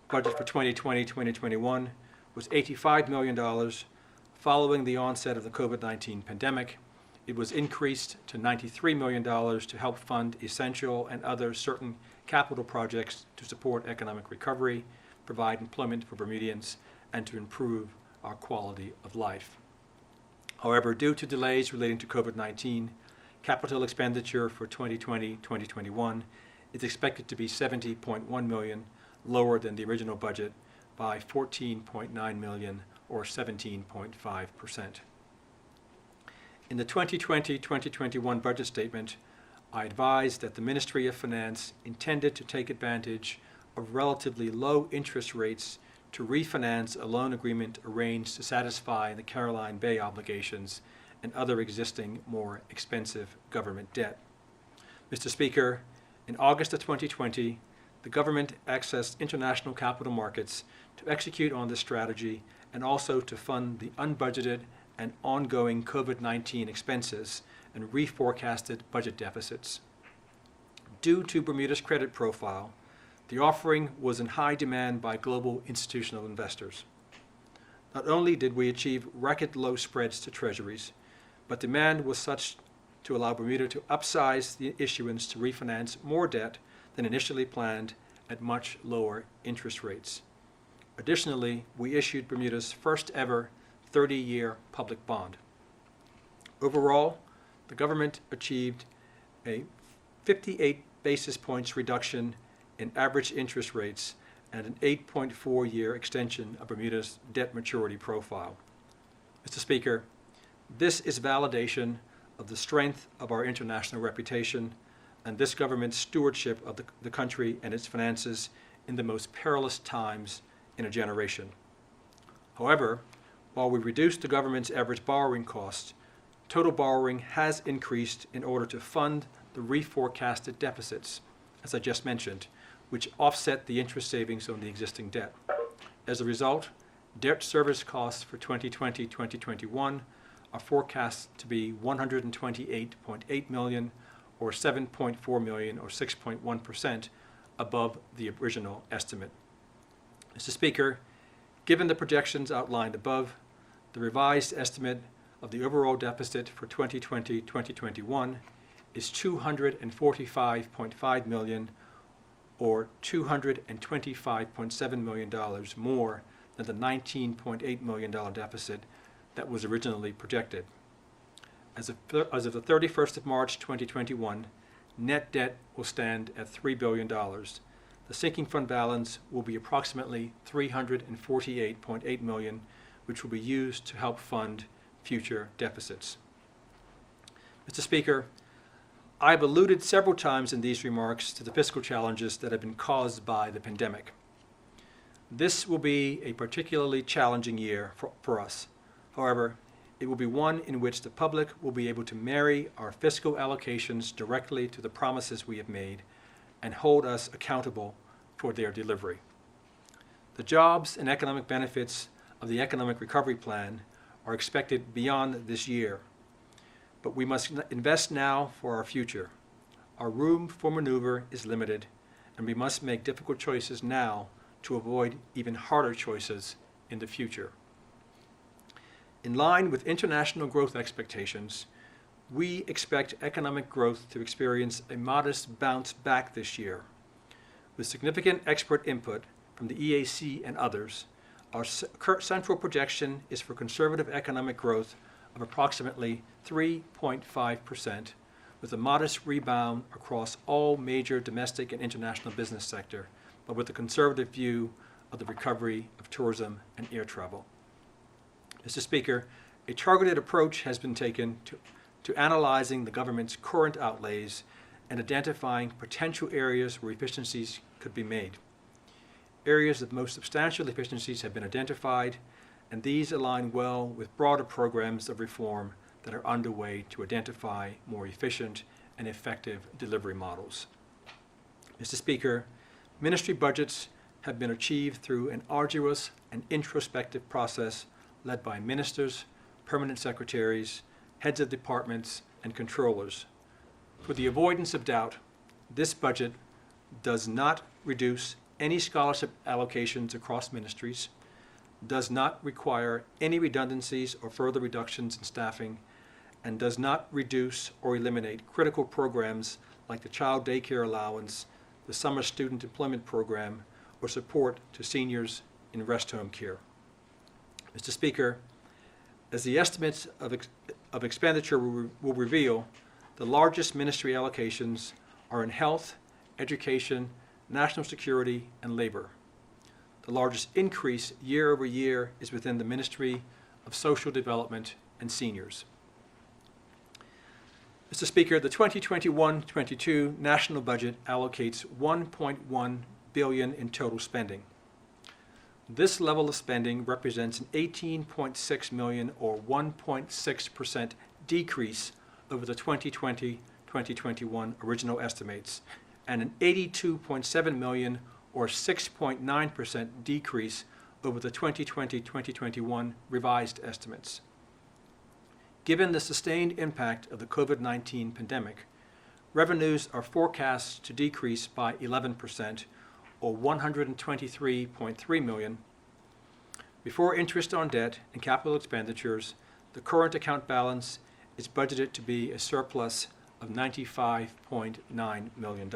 [SPEAKER 1] for 2020-2021 was $85 million. Following the onset of the COVID-19 pandemic, it was increased to $93 million to help fund essential and other certain capital projects to support economic recovery, provide employment for Bermudians, and to improve our quality of life. However, due to delays relating to COVID-19, capital expenditure for 2020-2021 is expected to be $70.1 million, lower than the original budget by $14.9 million or 17.5%. In the 2020-2021 budget statement, I advised that the Ministry of Finance intended to take advantage of relatively low interest rates to refinance a loan agreement arranged to satisfy the Caroline Bay obligations and other existing more expensive government debt. Mr. Speaker, in August of 2020, the government accessed international capital markets to execute on this strategy and also to fund the unbudgeted and ongoing COVID-19 expenses and reforecasted budget deficits. Due to Bermuda's credit profile, the offering was in high demand by global institutional investors. Not only did we achieve record low spreads to treasuries, but demand was such to allow Bermuda to upsize the issuance to refinance more debt than initially planned at much lower interest rates. Additionally, we issued Bermuda's first ever 30-year public bond. Overall, the government achieved a 58 basis points reduction in average interest rates and an 8.4-year extension of Bermuda's debt maturity profile. Mr. Speaker, this is validation of the strength of our international reputation and this government's stewardship of the country and its finances in the most perilous times in a generation. However, while we reduced the government's average borrowing cost, total borrowing has increased in order to fund the reforecasted deficits, as I just mentioned, which offset the interest savings on the existing debt. As a result, debt service costs for 2020-2021 are forecast to be $128.8 million or $7.4 million or 6.1% above the original estimate. Mr. Speaker, given the projections outlined above, the revised estimate of the overall deficit for 2020-2021 is $245.5 million or $225.7 million more than the $19.8 million deficit that was originally projected. As of the 31st of March 2021, net debt will stand at $3 billion. The sinking fund balance will be approximately $348.8 million, which will be used to help fund future deficits. Mr. Speaker, I've alluded several times in these remarks to the fiscal challenges that have been caused by the pandemic. This will be a particularly challenging year for us. However, it will be one in which the public will be able to marry our fiscal allocations directly to the promises we have made and hold us accountable for their delivery. The jobs and economic benefits of the Economic Recovery Plan are expected beyond this year, but we must invest now for our future. Our room for maneuver is limited, and we must make difficult choices now to avoid even harder choices in the future. In line with international growth expectations, we expect economic growth to experience a modest bounce back this year. With significant expert input from the EAC and others, our central projection is for conservative economic growth of approximately 3.5%, with a modest rebound across all major domestic and international business sector, but with a conservative view of the recovery of tourism and air travel. Mr. Speaker, a targeted approach has been taken to analyzing the government's current outlays and identifying potential areas where efficiencies could be made. Areas of most substantial efficiencies have been identified, and these align well with broader programs of reform that are underway to identify more efficient and effective delivery models. Mr. Speaker, ministry budgets have been achieved through an arduous and introspective process led by ministers, permanent secretaries, heads of departments, and controllers. For the avoidance of doubt, this budget does not reduce any scholarship allocations across ministries, does not require any redundancies or further reductions in staffing, and does not reduce or eliminate critical programs like the child daycare allowance, the summer student employment program, or support to seniors in rest home care. Mr. Speaker, as the estimates of expenditure will reveal, the largest ministry allocations are in health, education, national security, and labor. The largest increase year over year is within the Ministry of Social Development and Seniors. Mr. Speaker, the 2021-22 national budget allocates $1.1 billion in total spending. This level of spending represents an $18.6 million or 1.6% decrease over the 2020-2021 original estimates, and an $82.7 million or 6.9% decrease over the 2020-2021 revised estimates. Given the sustained impact of the COVID-19 pandemic, revenues are forecast to decrease by 11%, or $123.3 million. Before interest on debt and capital expenditures, the current account balance is budgeted to be a surplus of $95.9 million.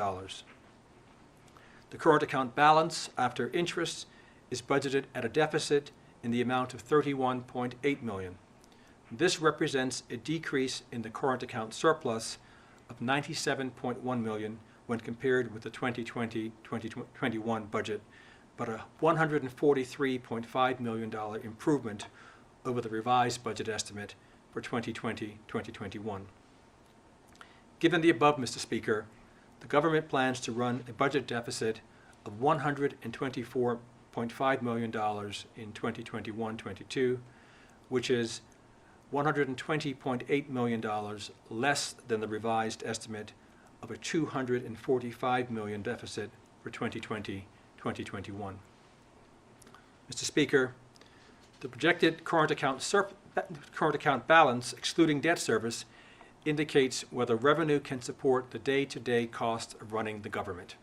[SPEAKER 1] The current account balance after interest is budgeted at a deficit in the amount of $31.8 million. This represents a decrease in the current account surplus of $97.1 million when compared with the 2020-2021 budget, but a $143.5 million improvement over the revised budget estimate for 2020-2021. Given the above, Mr. Speaker, the government plans to run a budget deficit of $124.5 million in 2021-22, which is $120.8 million less than the revised estimate of a $245 million deficit for 2020-2021. Mr. Speaker, the projected current account balance, excluding debt service, indicates whether revenue can support the day-to-day cost of running the government,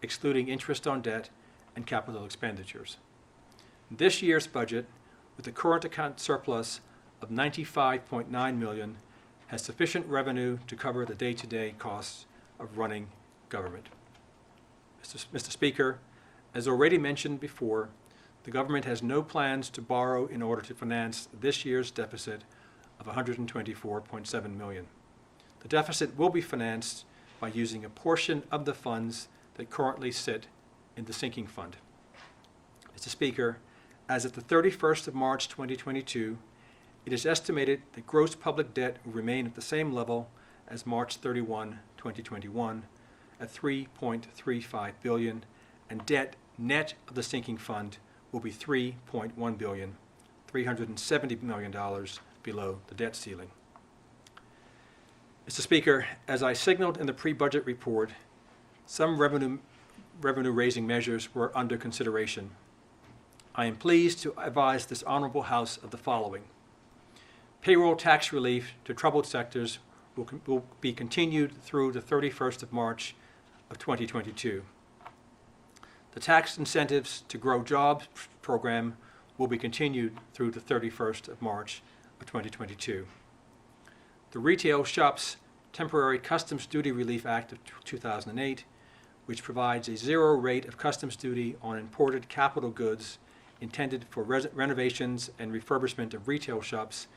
[SPEAKER 1] excluding interest on debt and capital expenditures. This year's budget, with the current account surplus of $95.9 million, has sufficient revenue to cover the day-to-day costs of running government. Mr. Speaker, as already mentioned before, the government has no plans to borrow in order to finance this year's deficit of $124.7 million. The deficit will be financed by using a portion of the funds that currently sit in the sinking fund. Mr. Speaker, as of the 31st of March 2022, it is estimated that gross public debt will remain at the same level as March 31, 2021, at $3.35 billion, and debt net of the sinking fund will be $3.1 billion, $370 million below the debt ceiling. Mr. Speaker, as I signaled in the pre-budget report, some revenue-raising measures were under consideration. I am pleased to advise this honorable House of the following. Payroll tax relief to troubled sectors will be continued through the 31st of March of 2022. The tax incentives to grow jobs program will be continued through the 31st of March of 2022. The Retail Shops Temporary Customs Duty Relief Act of 2008, which provides a zero rate of customs duty on imported capital goods intended for renovations and refurbishment of retail shops,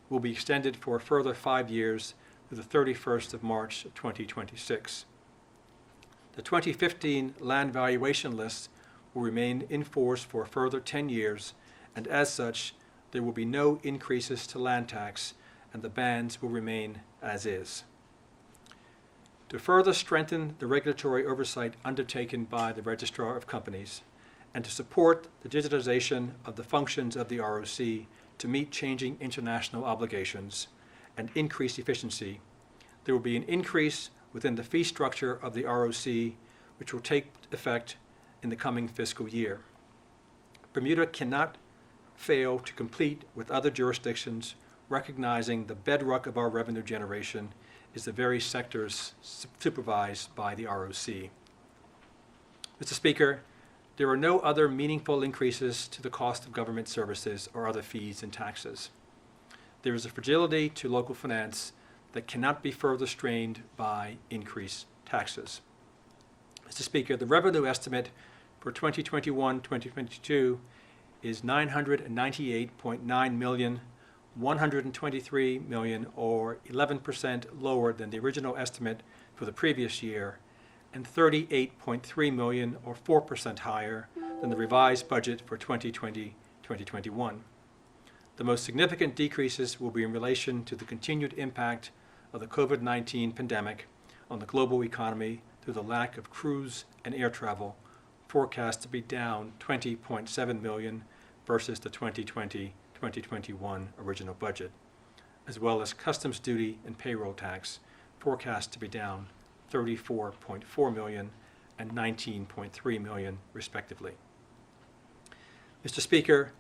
[SPEAKER 1] will be extended for a further 5 years through the 31st of March of 2026. The 2015 land valuation list will remain in force for a further 10 years, and as such, there will be no increases to land tax, and the bans will remain as is. To further strengthen the regulatory oversight undertaken by the Registrar of Companies, and to support the digitization of the functions of the ROC to meet changing international obligations and increase efficiency, there will be an increase within the fee structure of the ROC, which will take effect in the coming fiscal year. Bermuda cannot fail to compete with other jurisdictions, recognizing the bedrock of our revenue generation is the very sectors supervised by the ROC. Mr. Speaker, there are no other meaningful increases to the cost of government services or other fees and taxes. there is a fragility to local finance that cannot be further strained by increased taxes. Mr. Speaker, the revenue estimate for 2021-2022 is $998.9 million, $123 million, or 11% lower than the original estimate for the previous year, and $38.3 million, or 4% higher than the revised budget for 2020-2021. The most significant decreases will be in relation to the continued impact of the COVID-19 pandemic on the global economy through the lack of cruise and air travel, forecast to be down $20.7 million versus the 2020-2021 original budget, as well as customs duty and payroll tax, forecast to be down $34.4 million and $19.3 million, respectively. Mr. Speaker,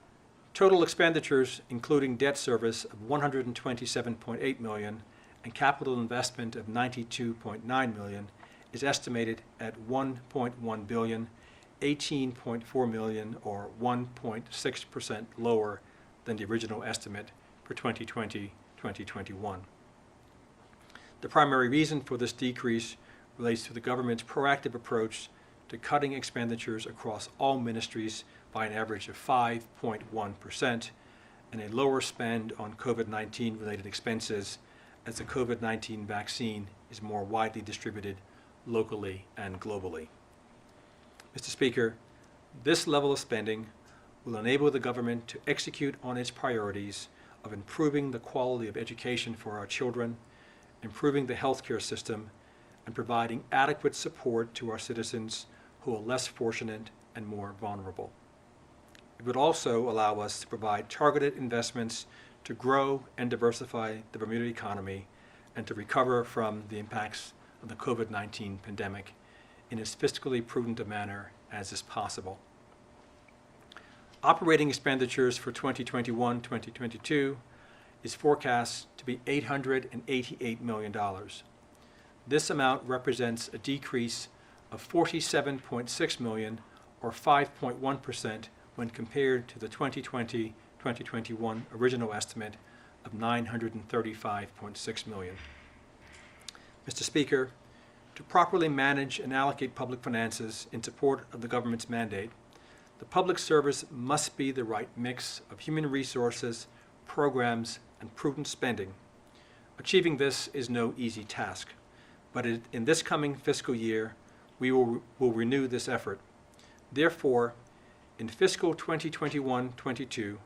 [SPEAKER 1] total expenditures, including debt service of $127.8 million and capital investment of $92.9 million, is estimated at $1.1 billion, $18.4 million, or 1.6% lower than the original estimate for 2020-2021. The primary reason for this decrease relates to the government's proactive approach to cutting expenditures across all ministries by an average of 5.1%, and a lower spend on COVID-19 related expenses as the COVID-19 vaccine is more widely distributed locally and globally. Mr. Speaker, this level of spending will enable the government to execute on its priorities of improving the quality of education for our children, improving the healthcare system, and providing adequate support to our citizens who are less fortunate and more vulnerable. It would also allow us to provide targeted investments to grow and diversify the Bermuda economy and to recover from the impacts of the COVID-19 pandemic in as fiscally prudent a manner as is possible. Operating expenditures for 2021-2022 is forecast to be $888 million. This amount represents a decrease of $47.6 million, or 5.1%, when compared to the 2020-2021 original estimate of $935.6 million. Mr. Speaker, to properly manage and allocate public finances in support of the government's mandate, the public service must be the right mix of human resources, programs, and prudent spending. Achieving this is no easy task, but in this coming fiscal year, we will renew this effort. Therefore, in fiscal 2021-22,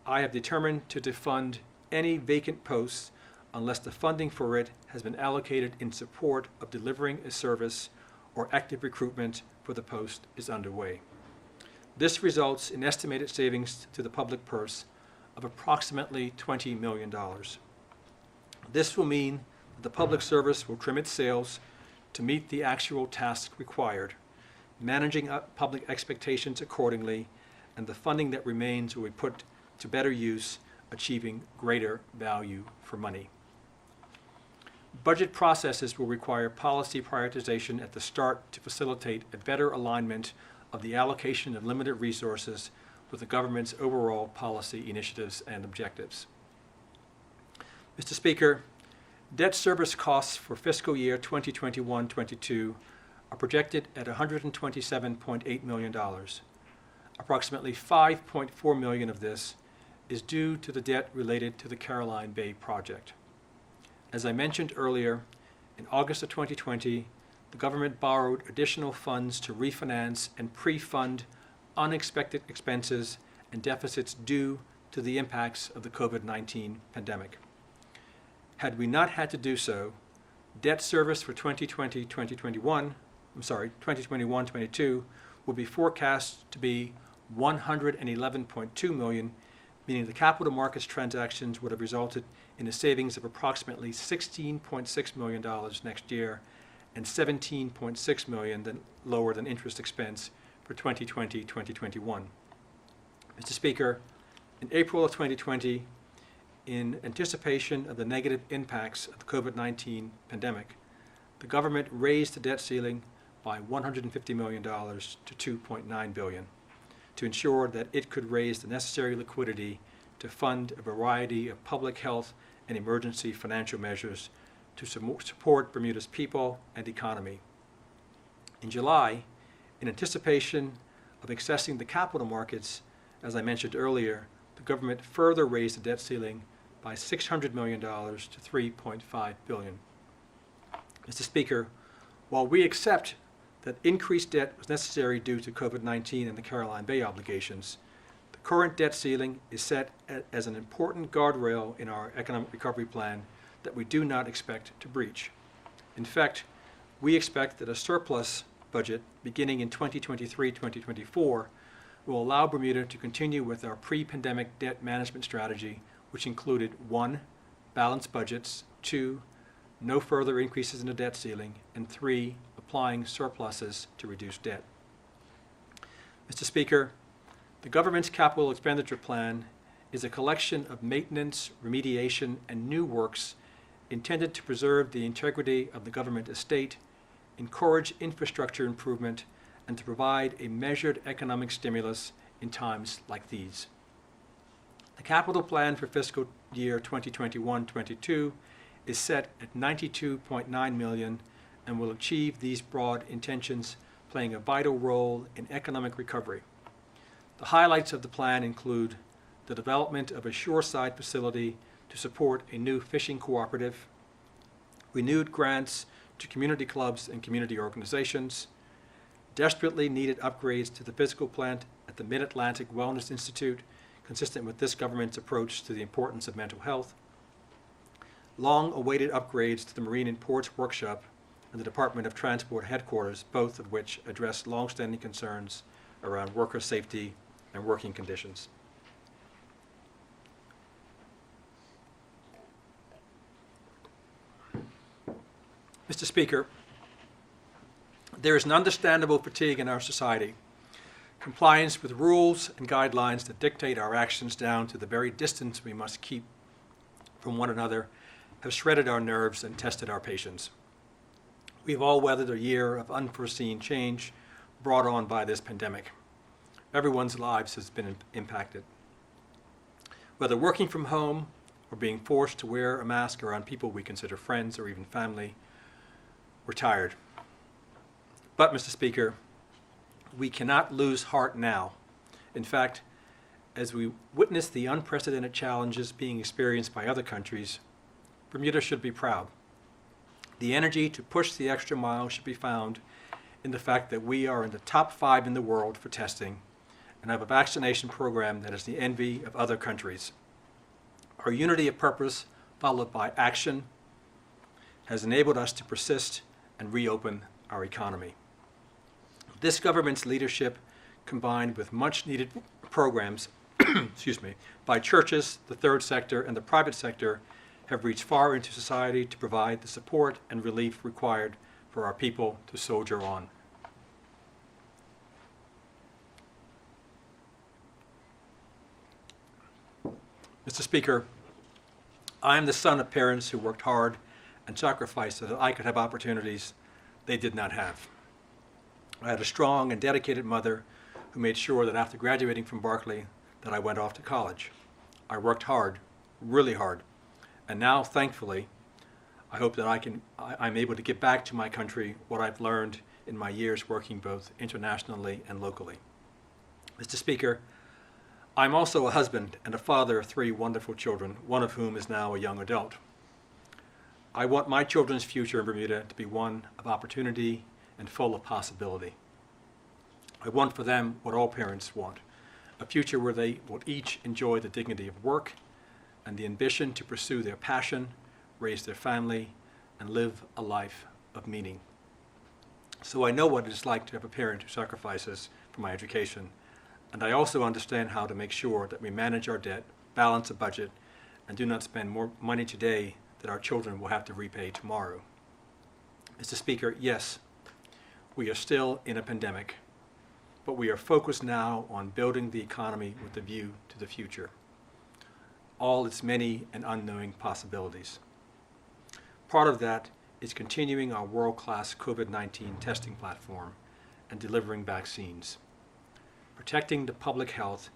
[SPEAKER 1] I have determined to defund any vacant posts unless the funding for it has been allocated in support of delivering a service or active recruitment for the post is underway. This results in estimated savings to the public purse of approximately $20 million. This will mean that the public service will trim its sails to meet the actual task required, managing public expectations accordingly, and the funding that remains will be put to better use, achieving greater value for money. Budget processes will require policy prioritization at the start to facilitate a better alignment of the allocation of limited resources with the government's overall policy initiatives and objectives. Mr. Speaker, debt service costs for fiscal year 2021-22 are projected at $127.8 million. Approximately $5.4 million of this is due to the debt related to the Caroline Bay project. As I mentioned earlier, in August of 2020, the government borrowed additional funds to refinance and pre-fund unexpected expenses and deficits due to the impacts of the COVID-19 pandemic. Had we not had to do so, debt service for 2021-22 will be forecast to be $111.2 million, meaning the capital markets transactions would have resulted in a savings of approximately $16.6 million next year and $17.6 million lower than interest expense for 2020-2021. Mr. Speaker, in April of 2020, in anticipation of the negative impacts of the COVID-19 pandemic, the government raised the debt ceiling by $150 million to $2.9 billion to ensure that it could raise the necessary liquidity to fund a variety of public health and emergency financial measures to support Bermuda's people and economy. In July, in anticipation of accessing the capital markets, as I mentioned earlier, the government further raised the debt ceiling by $600 million to $3.5 billion. Mr. Speaker, while we accept that increased debt was necessary due to COVID-19 and the Caroline Bay obligations, the current debt ceiling is set as an important guardrail in our economic recovery plan that we do not expect to breach. In fact, we expect that a surplus budget beginning in 2023-2024 will allow Bermuda to continue with our pre-pandemic debt management strategy, which included 1, balanced budgets, 2, no further increases in the debt ceiling, and 3, applying surpluses to reduce debt. Mr. Speaker, the government's capital expenditure plan is a collection of maintenance, remediation, and new works intended to preserve the integrity of the government estate, encourage infrastructure improvement, and to provide a measured economic stimulus in times like these. The capital plan for fiscal year 2021-22 is set at $92.9 million and will achieve these broad intentions, playing a vital role in economic recovery. The highlights of the plan include the development of a shoreside facility to support a new fishing cooperative, renewed grants to community clubs and community organizations, desperately needed upgrades to the physical plant at the Mid-Atlantic Wellness Institute, consistent with this government's approach to the importance of mental health, long-awaited upgrades to the Marine and Ports Workshop and the Department of Transport headquarters, both of which address long-standing concerns around worker safety and working conditions. Mr. Speaker, there is an understandable fatigue in our society. Compliance with rules and guidelines that dictate our actions down to the very distance we must keep from one another have shredded our nerves and tested our patience. We've all weathered a year of unforeseen change brought on by this pandemic. Everyone's lives has been impacted. Whether working from home or being forced to wear a mask around people we consider friends or even family, we're tired. But, Mr. Speaker, we cannot lose heart now. In fact, as we witness the unprecedented challenges being experienced by other countries, Bermuda should be proud. The energy to push the extra mile should be found in the fact that we are in the top 5 in the world for testing and have a vaccination program that is the envy of other countries. Our unity of purpose, followed by action, has enabled us to persist and reopen our economy. This government's leadership, combined with much-needed programs by churches, the third sector, and the private sector, have reached far into society to provide the support and relief required for our people to soldier on. Mr. Speaker, I am the son of parents who worked hard and sacrificed so that I could have opportunities they did not have. I had a strong and dedicated mother who made sure that after graduating from Berkeley that I went off to college. I worked hard, really hard, and now, thankfully, I hope that I'm able to give back to my country what I've learned in my years working both internationally and locally. Mr. Speaker, I'm also a husband and a father of 3 wonderful children, one of whom is now a young adult. I want my children's future in Bermuda to be one of opportunity and full of possibility. I want for them what all parents want, a future where they will each enjoy the dignity of work and the ambition to pursue their passion, raise their family, and live a life of meaning. So I know what it is like to have a parent who sacrifices for my education, and I also understand how to make sure that we manage our debt, balance a budget, and do not spend more money today that our children will have to repay tomorrow. Mr. Speaker, yes, we are still in a pandemic, but we are focused now on building the economy with a view to the future, all its many and unknown possibilities. Part of that is continuing our world-class COVID-19 testing platform and delivering vaccines. Protecting the public health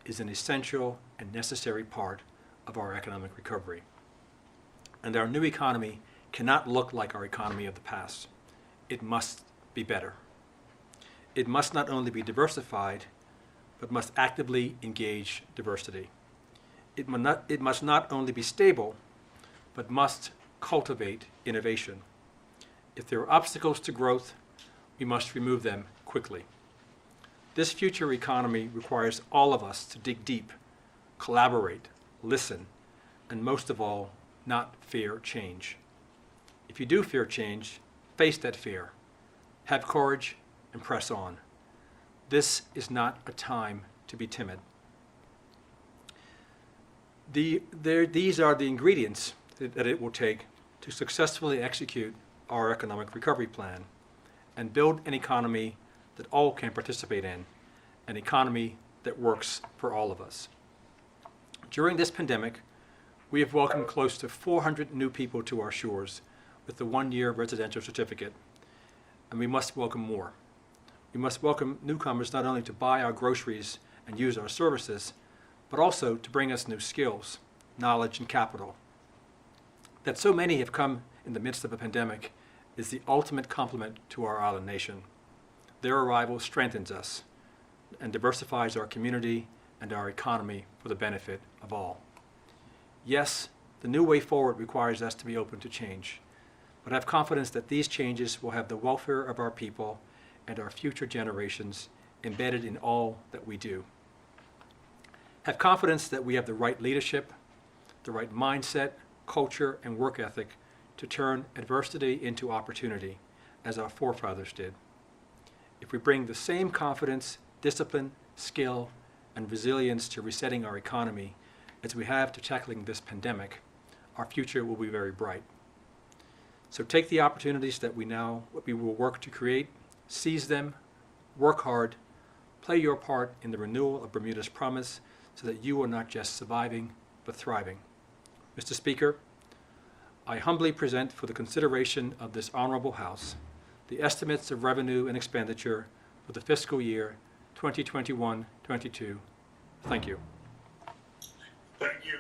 [SPEAKER 1] is an essential and necessary part of our economic recovery. And our new economy cannot look like our economy of the past. It must be better. It must not only be diversified, but must actively engage diversity. It must not only be stable, but must cultivate innovation. If there are obstacles to growth, we must remove them quickly. This future economy requires all of us to dig deep, collaborate, listen, and most of all, not fear change. If you do fear change, face that fear. Have courage and press on. This is not a time to be timid. These are the ingredients that it will take to successfully execute our economic recovery plan and build an economy that all can participate in, an economy that works for all of us. During this pandemic, we have welcomed close to 400 new people to our shores with the one-year residential certificate, and we must welcome more. We must welcome newcomers not only to buy our groceries and use our services, but also to bring us new skills, knowledge, and capital. That so many have come in the midst of a pandemic is the ultimate compliment to our island nation. Their arrival strengthens us and diversifies our community and our economy for the benefit of all. Yes, the new way forward requires us to be open to change, but I have confidence that these changes will have the welfare of our people and our future generations embedded in all that we do. Have confidence that we have the right leadership, the right mindset, culture, and work ethic to turn adversity into opportunity, as our forefathers did. If we bring the same confidence, discipline, skill, and resilience to resetting our economy as we have to tackling this pandemic, our future will be very bright. So take the opportunities that we will work to create, seize them, work hard, play your part in the renewal of Bermuda's promise so that you are not just surviving, but thriving. Mr. Speaker, I humbly present for the consideration of this honorable House the estimates of revenue and expenditure for the fiscal year 2021-22. Thank you.
[SPEAKER 2] Thank you,